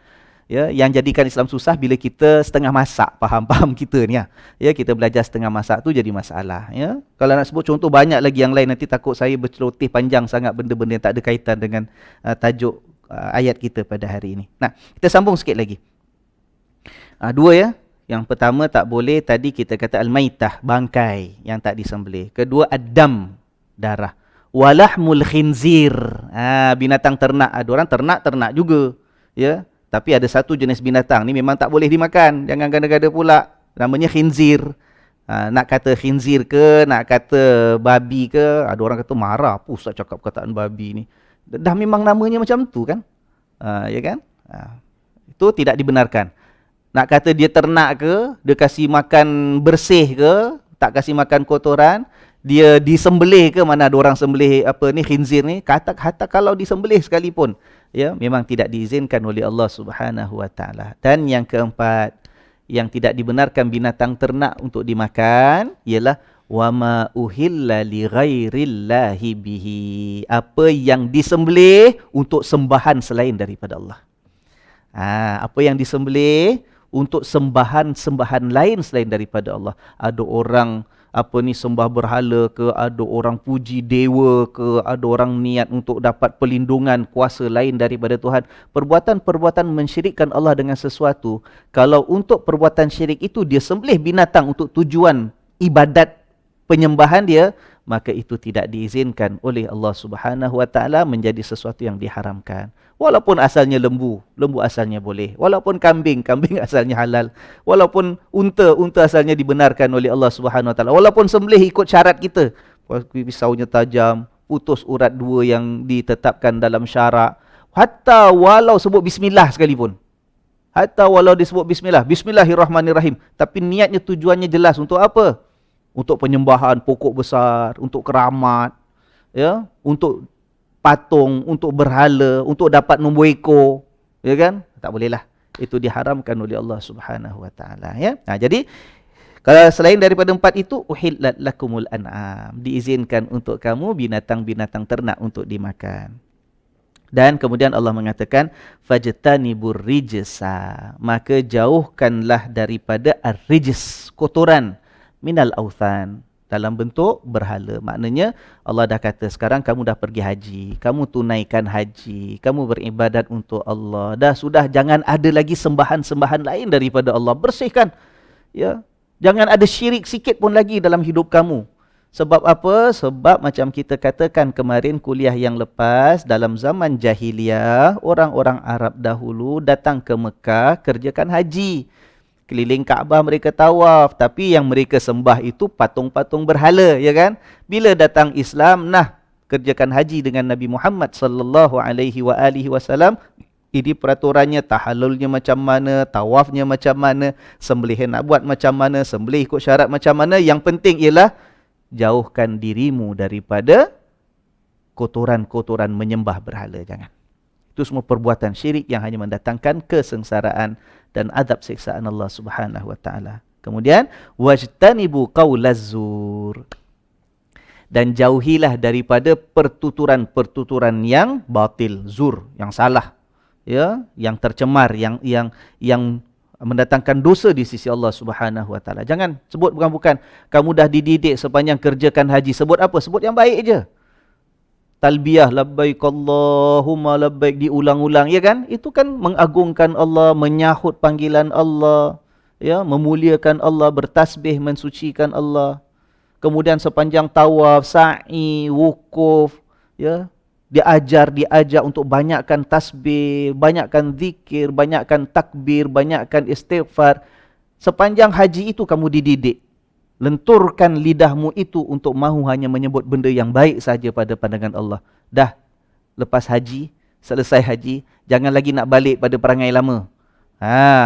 Ya, yang jadikan Islam susah bila kita setengah masak, faham kita ni, ya. Ya, kita belajar setengah masak tu jadi masalah, ya. Kalau nak sebut contoh banyak lagi yang lain, nanti takut saya berceloteh panjang sangat benda-benda yang tak ada kaitan dengan tajuk ayat kita pada hari ini. Nah, kita sambung sikit lagi. Dua, ya. Yang pertama tak boleh, tadi kita kata al-maitah, bangkai yang tak disembelih. Kedua ad-dam, darah. Walahmul khinzir, binatang ternak. Ada orang ternak juga, ya. Tapi ada satu jenis binatang ni memang tak boleh dimakan. Jangan gada-gada pula. Namanya khinzir. Nak kata khinzir ke, nak kata babi ke, ada orang kata marah. Apa Ustaz cakap kataan babi ni? Dah memang namanya macam tu kan? Ya kan? Itu tidak dibenarkan. Nak kata dia ternak ke, dia kasih makan bersih ke, tak kasih makan kotoran, dia disembelih ke, mana ada orang sembelih apa ni khinzir ni, kata kalau disembelih sekalipun, ya, memang tidak diizinkan oleh Allah Subhanahu wa taala. Dan yang keempat, yang tidak dibenarkan binatang ternak untuk dimakan ialah wama uhilla li ghairillahi bihi, apa yang disembelih untuk sembahan selain daripada Allah. Apa yang disembelih untuk sembahan-sembahan lain selain daripada Allah. Ada orang sembah berhala ke, ada orang puji dewa ke, ada orang niat untuk dapat perlindungan kuasa lain daripada Tuhan. Perbuatan-perbuatan mensyirikkan Allah dengan sesuatu. Kalau untuk perbuatan syirik itu dia sembelih binatang untuk tujuan ibadat penyembahan dia, maka itu tidak diizinkan oleh Allah Subhanahu wa taala, menjadi sesuatu yang diharamkan. Walaupun asalnya lembu asalnya boleh. Walaupun kambing asalnya halal. Walaupun unta asalnya dibenarkan oleh Allah Subhanahu wa taala. Walaupun sembelih ikut syarat kita, pisaunya tajam, putus urat dua yang ditetapkan dalam syarak. Hatta walau sebut bismillah sekalipun. Hatta walau disebut bismillah, bismillahirrahmanirrahim, tapi niatnya, tujuannya jelas untuk apa? Untuk penyembahan pokok besar, untuk keramat, ya, untuk patung, untuk berhala, untuk dapat nombor ekor, ya kan? Tak bolehlah. Itu diharamkan oleh Allah Subhanahu wa taala, ya. Jadi kalau selain daripada empat itu, uhillat lakumul an'am, diizinkan untuk kamu binatang-binatang ternak untuk dimakan. Dan kemudian Allah mengatakan fajtanibur rijsa, maka jauhkanlah daripada ar-rijs, kotoran, minal authan, dalam bentuk berhala. Maknanya Allah dah kata sekarang kamu dah pergi haji, kamu tunaikan haji, kamu beribadat untuk Allah. Sudah jangan ada lagi sembahan-sembahan lain daripada Allah. Bersihkan. Ya. Jangan ada syirik sikit pun lagi dalam hidup kamu. Sebab apa? Sebab macam kita katakan kemarin kuliah yang lepas, dalam zaman jahiliyah, orang-orang Arab dahulu datang ke Mekah kerjakan haji. Keliling Kaabah mereka tawaf, tapi yang mereka sembah itu patung-patung berhala, ya kan? Bila datang Islam, kerjakan haji dengan Nabi Muhammad sallallahu alaihi wa alihi wasallam, ini peraturannya, tahallulnya macam mana, tawafnya macam mana, sembelihan nak buat macam mana, sembelih ikut syarat macam mana. Yang penting ialah jauhkan dirimu daripada kotoran-kotoran menyembah berhala. Jangan. Itu semua perbuatan syirik yang hanya mendatangkan kesengsaraan dan azab siksaan Allah Subhanahu wa taala. Kemudian wajtanibu qaulaz zur. Dan jauhilah daripada pertuturan-pertuturan yang batil, zur, yang salah, ya, yang tercemar, yang mendatangkan dosa di sisi Allah Subhanahu wa taala. Jangan sebut bukan-bukan. Kamu dah dididik sepanjang kerjakan haji, sebut apa? Sebut yang baik je. Talbiyah labbaik Allahumma labbaik diulang-ulang, ya kan? Itu kan mengagungkan Allah, menyahut panggilan Allah, ya, memuliakan Allah, bertasbih, mensucikan Allah. Kemudian sepanjang tawaf, sa'i, wukuf, ya, diajar untuk banyakkan tasbih, banyakkan zikir, banyakkan takbir, banyakkan istighfar. Sepanjang haji itu kamu dididik. Lenturkan lidahmu itu untuk mahu hanya menyebut benda yang baik saja pada pandangan Allah. Dah, lepas haji, selesai haji, jangan lagi nak balik pada perangai lama.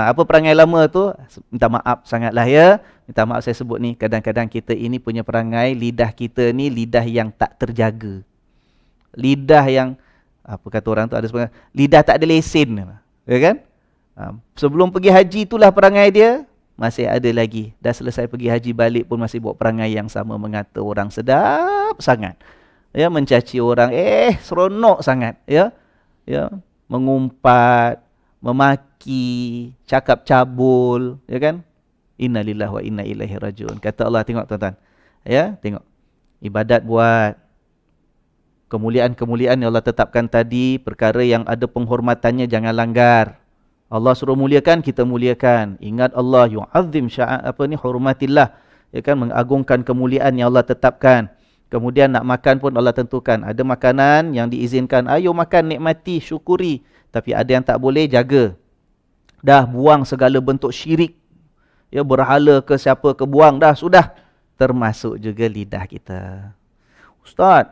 Apa perangai lama tu? Minta maaf sangatlah ya. Minta maaf saya sebut ni. Kadang-kadang kita ini punya perangai, lidah kita ni lidah yang tak terjaga. Lidah yang, apa kata orang tu, ada sebenarnya, lidah tak ada lesen. Ya kan? Sebelum pergi haji itulah perangai dia. Masih ada lagi. Dah selesai pergi haji balik pun masih buat perangai yang sama. Mengata orang sedap sangat. Ya, mencaci orang, seronok sangat. Ya, mengumpat, memaki, cakap cabul, ya kan? Innalillahi wa inna ilaihi rajiun. Kata Allah, tengok tuan-tuan. Ya, tengok. Ibadat buat. Kemuliaan-kemuliaan yang Allah tetapkan tadi, perkara yang ada penghormatannya jangan langgar. Allah suruh muliakan, kita muliakan. Ingat Allah, yu'azzim hurmatillah. Ya kan, mengagungkan kemuliaan yang Allah tetapkan. Kemudian nak makan pun Allah tentukan. Ada makanan yang diizinkan, ayo makan, nikmati, syukuri. Tapi ada yang tak boleh, jaga. Dah buang segala bentuk syirik. Ya, berhala ke siapa ke buang, dah, sudah. Termasuk juga lidah kita. Ustaz,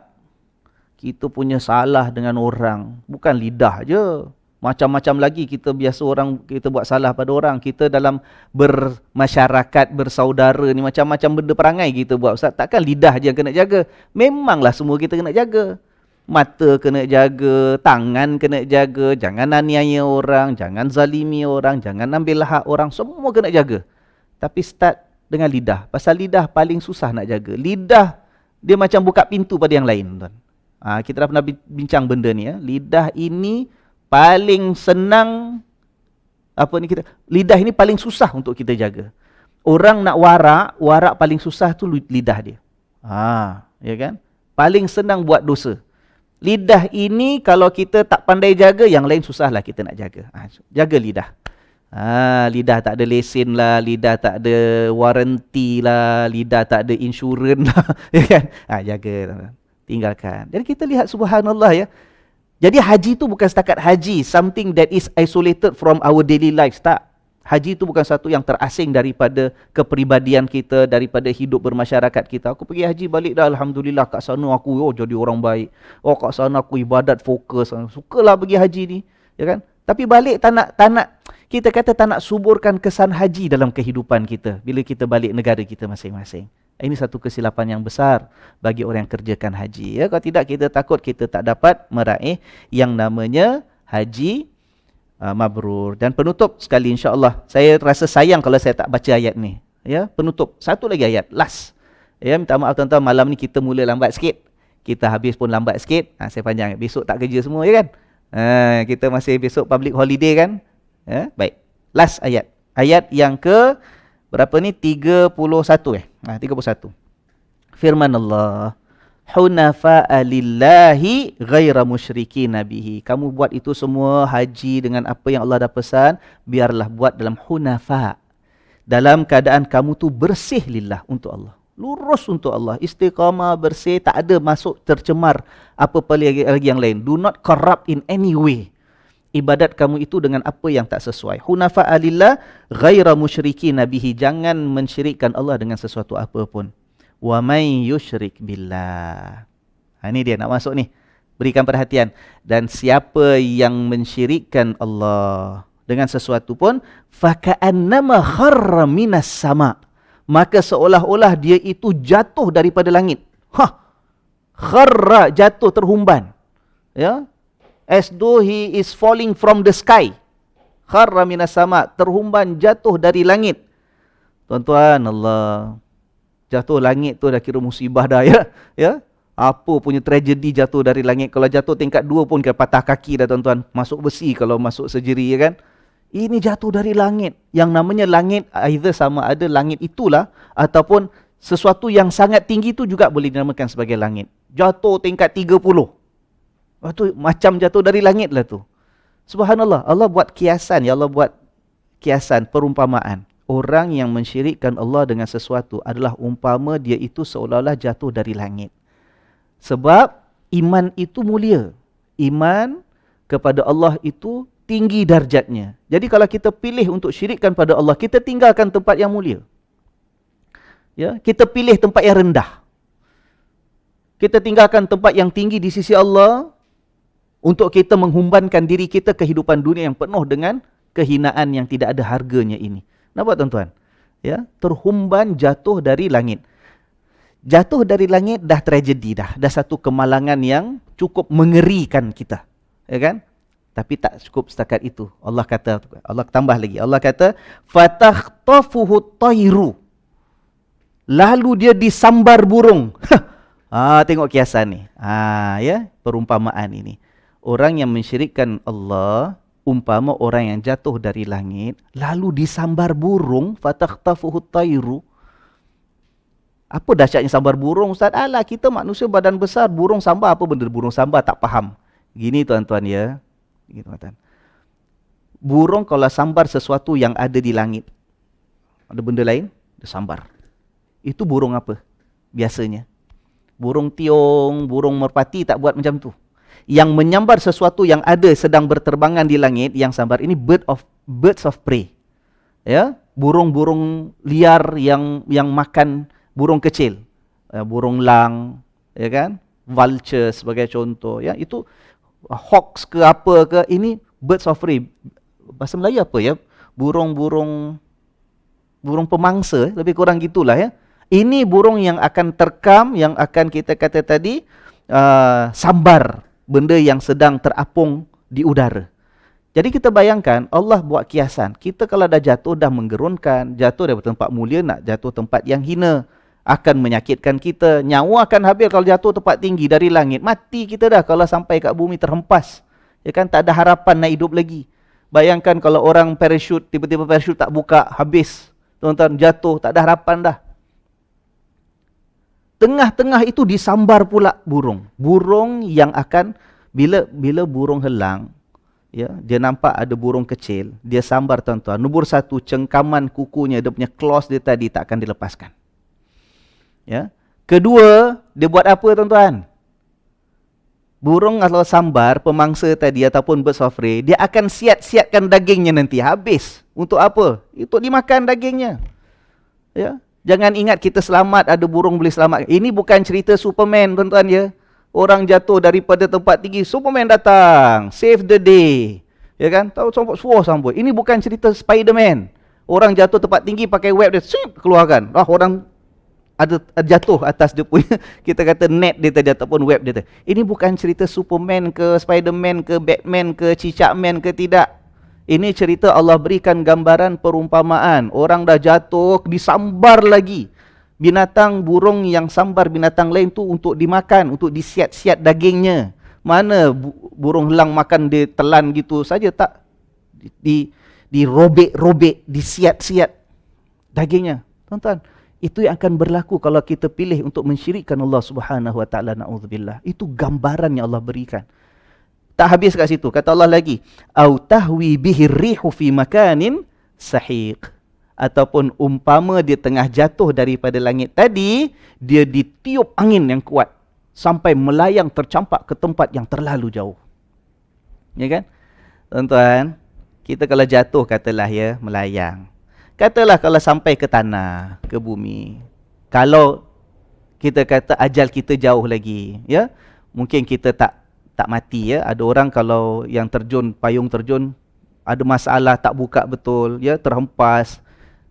kita punya salah dengan orang. Bukan lidah je. Macam-macam lagi kita biasa orang, kita buat salah pada orang. Kita dalam bermasyarakat, bersaudara ni, macam-macam benda perangai kita buat. Ustaz, takkan lidah je yang kena jaga? Memanglah semua kita kena jaga. Mata kena jaga, tangan kena jaga, jangan aniaya orang, jangan zalimi orang, jangan ambil hak orang, semua kena jaga. Tapi start dengan lidah. Pasal lidah paling susah nak jaga. Lidah, dia macam buka pintu pada yang lain, tuan. Kita dah pernah bincang benda ni, ya. Lidah ini paling senang, lidah ini paling susah untuk kita jaga. Orang nak warak paling susah tu lidah dia. Ya kan? Paling senang buat dosa. Lidah ini kalau kita tak pandai jaga, yang lain susahlah kita nak jaga. Jaga lidah. Lidah tak ada lesen lah, lidah tak ada waranti lah, lidah tak ada insurans lah. Ya kan? Jaga. Tinggalkan. Jadi kita lihat subhanallah, ya. Jadi haji tu bukan setakat haji, something that is isolated from our daily life. Tak. Haji itu bukan satu yang terasing daripada kepribadian kita, daripada hidup bermasyarakat kita. Aku pergi haji balik dah, alhamdulillah, kat sana aku jadi orang baik. Kat sana aku ibadat fokus. Sukalah pergi haji ni, ya kan? Tapi balik tak nak kita kata tak nak suburkan kesan haji dalam kehidupan kita bila kita balik negara kita masing-masing. Ini satu kesilapan yang besar bagi orang yang kerjakan haji. Ya, kalau tidak kita takut kita tak dapat meraih yang namanya haji mabrur. Dan penutup sekali, insya-Allah. Saya rasa sayang kalau saya tak baca ayat ni. Ya, penutup. Satu lagi ayat, last. Ya, minta maaf tuan-tuan, malam ni kita mula lambat sikit. Kita habis pun lambat sikit. Saya panjang. Besok tak kerja semua, ya kan? Kita masih besok public holiday kan? Ya, baik. Last ayat. Ayat yang ke berapa ni? 31 31. Firman Allah, hunafa'a lillahi ghaira musyrikin bihi. Kamu buat itu semua haji dengan apa yang Allah dah pesan, biarlah buat dalam hunafa. Dalam keadaan kamu tu bersih lillah, untuk Allah. Lurus untuk Allah, istiqamah, bersih, tak ada masuk tercemar apa-apa lagi yang lain. Do not corrupt in any way. Ibadat kamu itu dengan apa yang tak sesuai. Hunafa'a lillah ghaira musyrikin bihi. Jangan mensyirikkan Allah dengan sesuatu apa pun. Wa may yusyrik billah. Ini dia nak masuk ni. Berikan perhatian. Dan siapa yang mensyirikkan Allah dengan sesuatu pun, faka'annama kharra minas sama', maka seolah-olah dia itu jatuh daripada langit. Kharra, jatuh, terhumban. Ya, as though he is falling from the sky. Kharra minas sama', terhumban, jatuh dari langit. Tuan-tuan, Allah, jatuh langit tu dah kira musibah dah, ya. Ya, apa punya tragedi jatuh dari langit. Kalau jatuh tingkat 2 pun kena patah kaki dah, tuan-tuan. Masuk besi kalau masuk surgery, ya kan. Ini jatuh dari langit. Yang namanya langit, either sama ada langit itulah, ataupun sesuatu yang sangat tinggi tu juga boleh dinamakan sebagai langit. Jatuh tingkat 30. Itu macam jatuh dari langit lah tu. Subhanallah, Allah buat kiasan, ya Allah buat kiasan, perumpamaan. Orang yang mensyirikkan Allah dengan sesuatu adalah umpama dia itu seolah-olah jatuh dari langit. Sebab iman itu mulia. Iman kepada Allah itu tinggi darjatnya. Jadi kalau kita pilih untuk syirikkan pada Allah, kita tinggalkan tempat yang mulia. Ya, kita pilih tempat yang rendah. Kita tinggalkan tempat yang tinggi di sisi Allah untuk kita menghumbankan diri kita ke kehidupan dunia yang penuh dengan kehinaan yang tidak ada harganya ini. Nampak tuan-tuan? Ya, terhumban jatuh dari langit. Jatuh dari langit dah tragedi dah. Dah satu kemalangan yang cukup mengerikan kita. Ya kan? Tapi tak cukup setakat itu. Allah kata, Allah tambah lagi. Allah kata, fatakhtafuhu tayru. Lalu dia disambar burung. Tengok kiasan ni. Ya, perumpamaan ini. Orang yang mensyirikkan Allah, umpama orang yang jatuh dari langit, lalu disambar burung, fatakhtafuhu tayru. Apa dahsyatnya sambar burung, Ustaz? Alah, kita manusia badan besar, burung sambar, apa benda burung sambar, tak faham. Gini tuan-tuan ya. Gini tuan-tuan. Burung kalau sambar sesuatu yang ada di langit, ada benda lain, dia sambar. Itu burung apa? Biasanya. Burung tiong, burung merpati tak buat macam tu. Yang menyambar sesuatu yang ada sedang berterbangan di langit, yang sambar ini birds of prey. Ya, burung-burung liar yang makan burung kecil. Burung lang, ya kan? Vulture sebagai contoh, ya. Itu hawks ke apa ke, ini birds of prey. Bahasa Melayu apa ya? Burung pemangsa, lebih kurang gitulah ya. Ini burung yang akan terkam, yang akan kita kata tadi sambar benda yang sedang terapung di udara. Jadi kita bayangkan Allah buat kiasan. Kita kalau dah jatuh dah menggerunkan, jatuh dari tempat mulia nak jatuh tempat yang hina, akan menyakitkan kita. Nyawa akan habis kalau jatuh tempat tinggi dari langit. Mati kita dah kalau sampai kat bumi terhempas. Ya kan, tak ada harapan nak hidup lagi. Bayangkan kalau orang parachute, tiba-tiba parachute tak buka, habis. Tuan-tuan, jatuh, tak ada harapan dah. Tengah-tengah itu disambar pula burung. Burung yang akan, bila burung helang, ya, dia nampak ada burung kecil, dia sambar tuan-tuan. Nombor satu, cengkaman kukunya, dia punya claws dia tadi tak akan dilepaskan. Ya. Kedua, dia buat apa tuan-tuan? Burung kalau sambar, pemangsa tadi ataupun birds of prey, dia akan siat-siatkan dagingnya nanti. Habis. Untuk apa? Untuk dimakan dagingnya. Ya. Jangan ingat kita selamat, ada burung boleh selamat. Ini bukan cerita Superman tuan-tuan ya. Orang jatuh daripada tempat tinggi, Superman datang, save the day. Ya kan? Tahu sambut. Ini bukan cerita Spiderman. Orang jatuh tempat tinggi pakai web dia, keluarkan. Orang ada jatuh atas dia punya, kita kata net dia tadi ataupun web dia tadi. Ini bukan cerita Superman ke Spiderman ke Batman ke Cicakman ke, tidak. Ini cerita Allah berikan gambaran perumpamaan. Orang dah jatuh, disambar lagi. Binatang, burung yang sambar binatang lain tu untuk dimakan, untuk disiat-siat dagingnya. Mana burung helang makan dia telan gitu saja, tak. Dirobek-robek, disiat-siat dagingnya. Tuan-tuan, itu yang akan berlaku kalau kita pilih untuk mensyirikkan Allah Subhanahu wa taala, naudzubillah. Itu gambaran yang Allah berikan. Tak habis kat situ, kata Allah lagi, au tahwi bihi rihu fi makanin sahiq, ataupun umpama dia tengah jatuh daripada langit tadi, dia ditiup angin yang kuat sampai melayang tercampak ke tempat yang terlalu jauh. Ya kan? Tuan-tuan, kita kalau jatuh katalah ya, melayang. Katalah kalau sampai ke tanah, ke bumi. Kalau kita kata ajal kita jauh lagi, ya. mungkin kita tak mati ya. Ada orang kalau yang terjun, payung terjun, ada masalah tak buka betul ya, terhempas.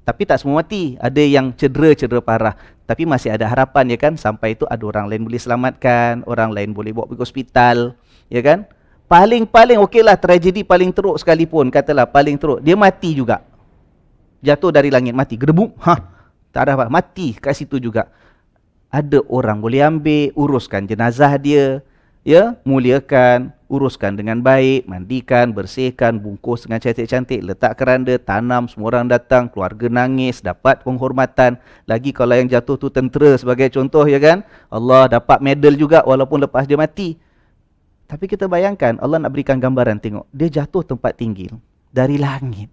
Tapi tak semua mati. Ada yang cedera parah. Tapi masih ada harapan ya kan. Sampai itu ada orang lain boleh selamatkan, orang lain boleh bawa pergi hospital, ya kan. Paling okeylah, tragedi paling teruk sekalipun, katalah paling teruk, dia mati juga. Jatuh dari langit mati, gedebuk. Tak ada apa, mati kat situ juga. Ada orang boleh ambil, uruskan jenazah dia, ya, muliakan, uruskan dengan baik, mandikan, bersihkan, bungkus dengan cantik-cantik, letak keranda, tanam, semua orang datang, keluarga nangis, dapat penghormatan. Lagi kalau yang jatuh tu tentera sebagai contoh, ya kan, Allah dapat medal juga walaupun lepas dia mati. Tapi kita bayangkan, Allah nak berikan gambaran, tengok, dia jatuh tempat tinggi dari langit,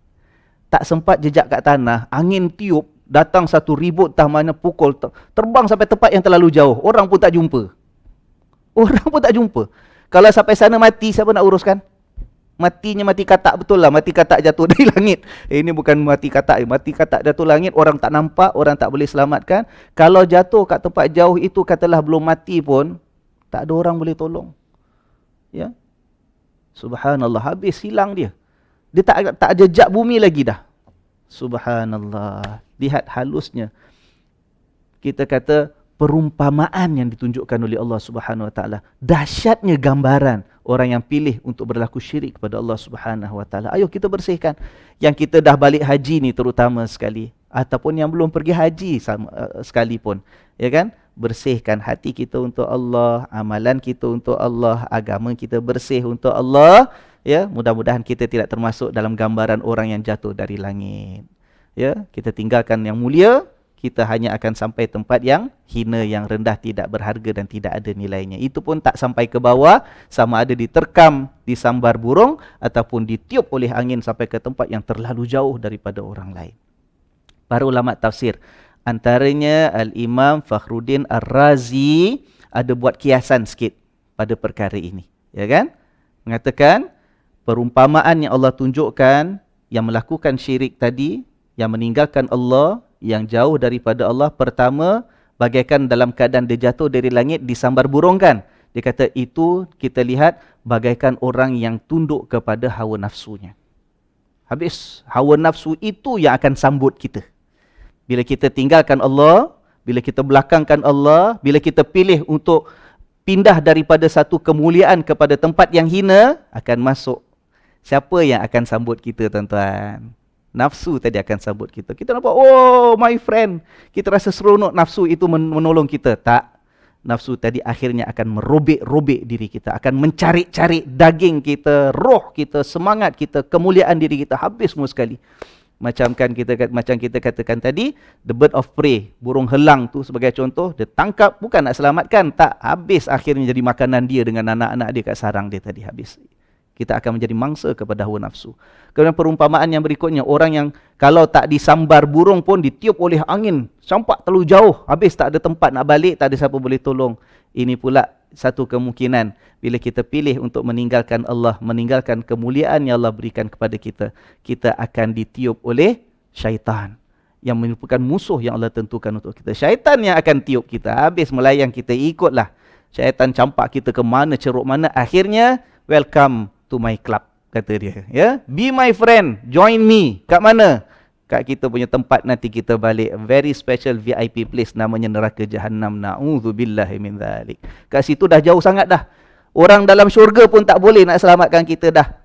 tak sempat jejak kat tanah, angin tiup, datang satu ribut tah mana pukul, terbang sampai tempat yang terlalu jauh, orang pun tak jumpa. Orang pun tak jumpa. Kalau sampai sana mati, siapa nak uruskan? Matinya mati katak betul lah, mati katak jatuh dari langit. Ini bukan mati katak, mati katak jatuh langit, orang tak nampak, orang tak boleh selamatkan. Kalau jatuh kat tempat jauh itu, katalah belum mati pun, tak ada orang boleh tolong. Ya, subhanallah, habis, hilang dia. Dia tak jejak bumi lagi dah. Subhanallah. Lihat halusnya. Kita kata perumpamaan yang ditunjukkan oleh Allah Subhanahu Wa Taala. Dahsyatnya gambaran orang yang pilih untuk berlaku syirik kepada Allah Subhanahu Wa Taala. Ayo kita bersihkan. Yang kita dah balik haji ni terutama sekali, ataupun yang belum pergi haji sekalipun, ya kan? Bersihkan hati kita untuk Allah, amalan kita untuk Allah, agama kita bersih untuk Allah. Ya, mudah-mudahan kita tidak termasuk dalam gambaran orang yang jatuh dari langit. Ya, kita tinggalkan yang mulia, kita hanya akan sampai tempat yang hina, yang rendah, tidak berharga dan tidak ada nilainya. Itu pun tak sampai ke bawah, sama ada diterkam, disambar burung ataupun ditiup oleh angin sampai ke tempat yang terlalu jauh daripada orang lain. Para ulama tafsir, antaranya Al-Imam Fakhruddin Ar-Razi ada buat kiasan sikit pada perkara ini, ya kan? Mengatakan perumpamaan yang Allah tunjukkan yang melakukan syirik tadi, yang meninggalkan Allah, yang jauh daripada Allah, pertama bagaikan dalam keadaan dia jatuh dari langit disambar burung kan. Dia kata itu kita lihat bagaikan orang yang tunduk kepada hawa nafsunya. Habis, hawa nafsu itu yang akan sambut kita. Bila kita tinggalkan Allah, bila kita belakangkan Allah, bila kita pilih untuk pindah daripada satu kemuliaan kepada tempat yang hina, akan masuk. Siapa yang akan sambut kita, tuan-tuan? Nafsu tadi akan sambut kita. Kita nampak, oh my friend, kita rasa seronok nafsu itu menolong kita. Tak. Nafsu tadi akhirnya akan merobek-robek diri kita, akan mencari-cari daging kita, roh kita, semangat kita, kemuliaan diri kita, habis semua sekali. Macam kita katakan tadi, the bird of prey, burung helang tu sebagai contoh, dia tangkap, bukan nak selamatkan, tak, habis akhirnya jadi makanan dia dengan anak-anak dia kat sarang dia tadi, habis. Kita akan menjadi mangsa kepada hawa nafsu. Kemudian perumpamaan yang berikutnya, orang yang kalau tak disambar burung pun ditiup oleh angin, sampak terlalu jauh, habis tak ada tempat nak balik, tak ada siapa boleh tolong. Ini pula satu kemungkinan bila kita pilih untuk meninggalkan Allah, meninggalkan kemuliaan yang Allah berikan kepada kita, kita akan ditiup oleh syaitan yang merupakan musuh yang Allah tentukan untuk kita. Syaitan yang akan tiup kita, habis melayang kita, ikutlah. Syaitan campak kita ke mana, ceruk mana, akhirnya welcome to my club, kata dia. Ya, be my friend, join me. Kat mana? Kat kita punya tempat nanti kita balik, very special VIP place, namanya neraka Jahannam. Na'udzubillahi min dzalik. Kat situ dah jauh sangat dah. Orang dalam syurga pun tak boleh nak selamatkan kita dah.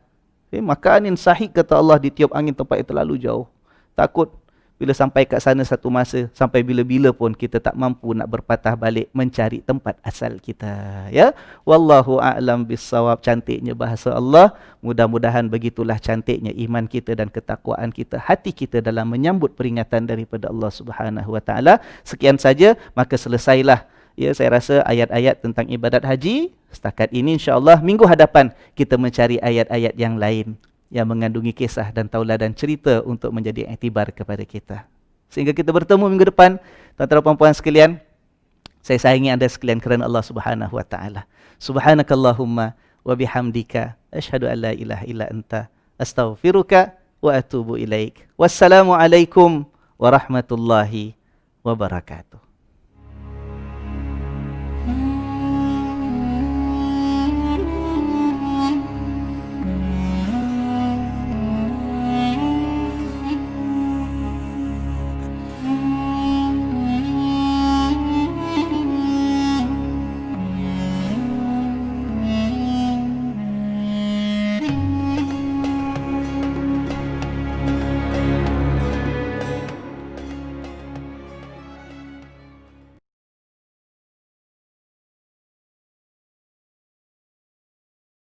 Makanin sahih, kata Allah, ditiup angin tempat yang terlalu jauh. Takut bila sampai kat sana satu masa, sampai bila-bila pun kita tak mampu nak berpatah balik mencari tempat asal kita. Ya, wallahu a'lam bissawab. Cantiknya bahasa Allah. Mudah-mudahan begitulah cantiknya iman kita dan ketakwaan kita, hati kita dalam menyambut peringatan daripada Allah Subhanahu Wa Taala. Sekian saja, maka selesailah, ya, saya rasa ayat-ayat tentang ibadat haji. Setakat ini, insya-Allah minggu hadapan kita mencari ayat-ayat yang lain yang mengandungi kisah dan tauladan cerita untuk menjadi iktibar kepada kita. Sehingga kita bertemu minggu depan, tuan-tuan dan puan-puan sekalian. Saya sayangi anda sekalian kerana Allah Subhanahu Wa Taala. Subhanakallahumma wa bihamdika asyhadu an la ilaha illa anta astaghfiruka wa atubu ilaik. Wassalamualaikum warahmatullahi wabarakatuh.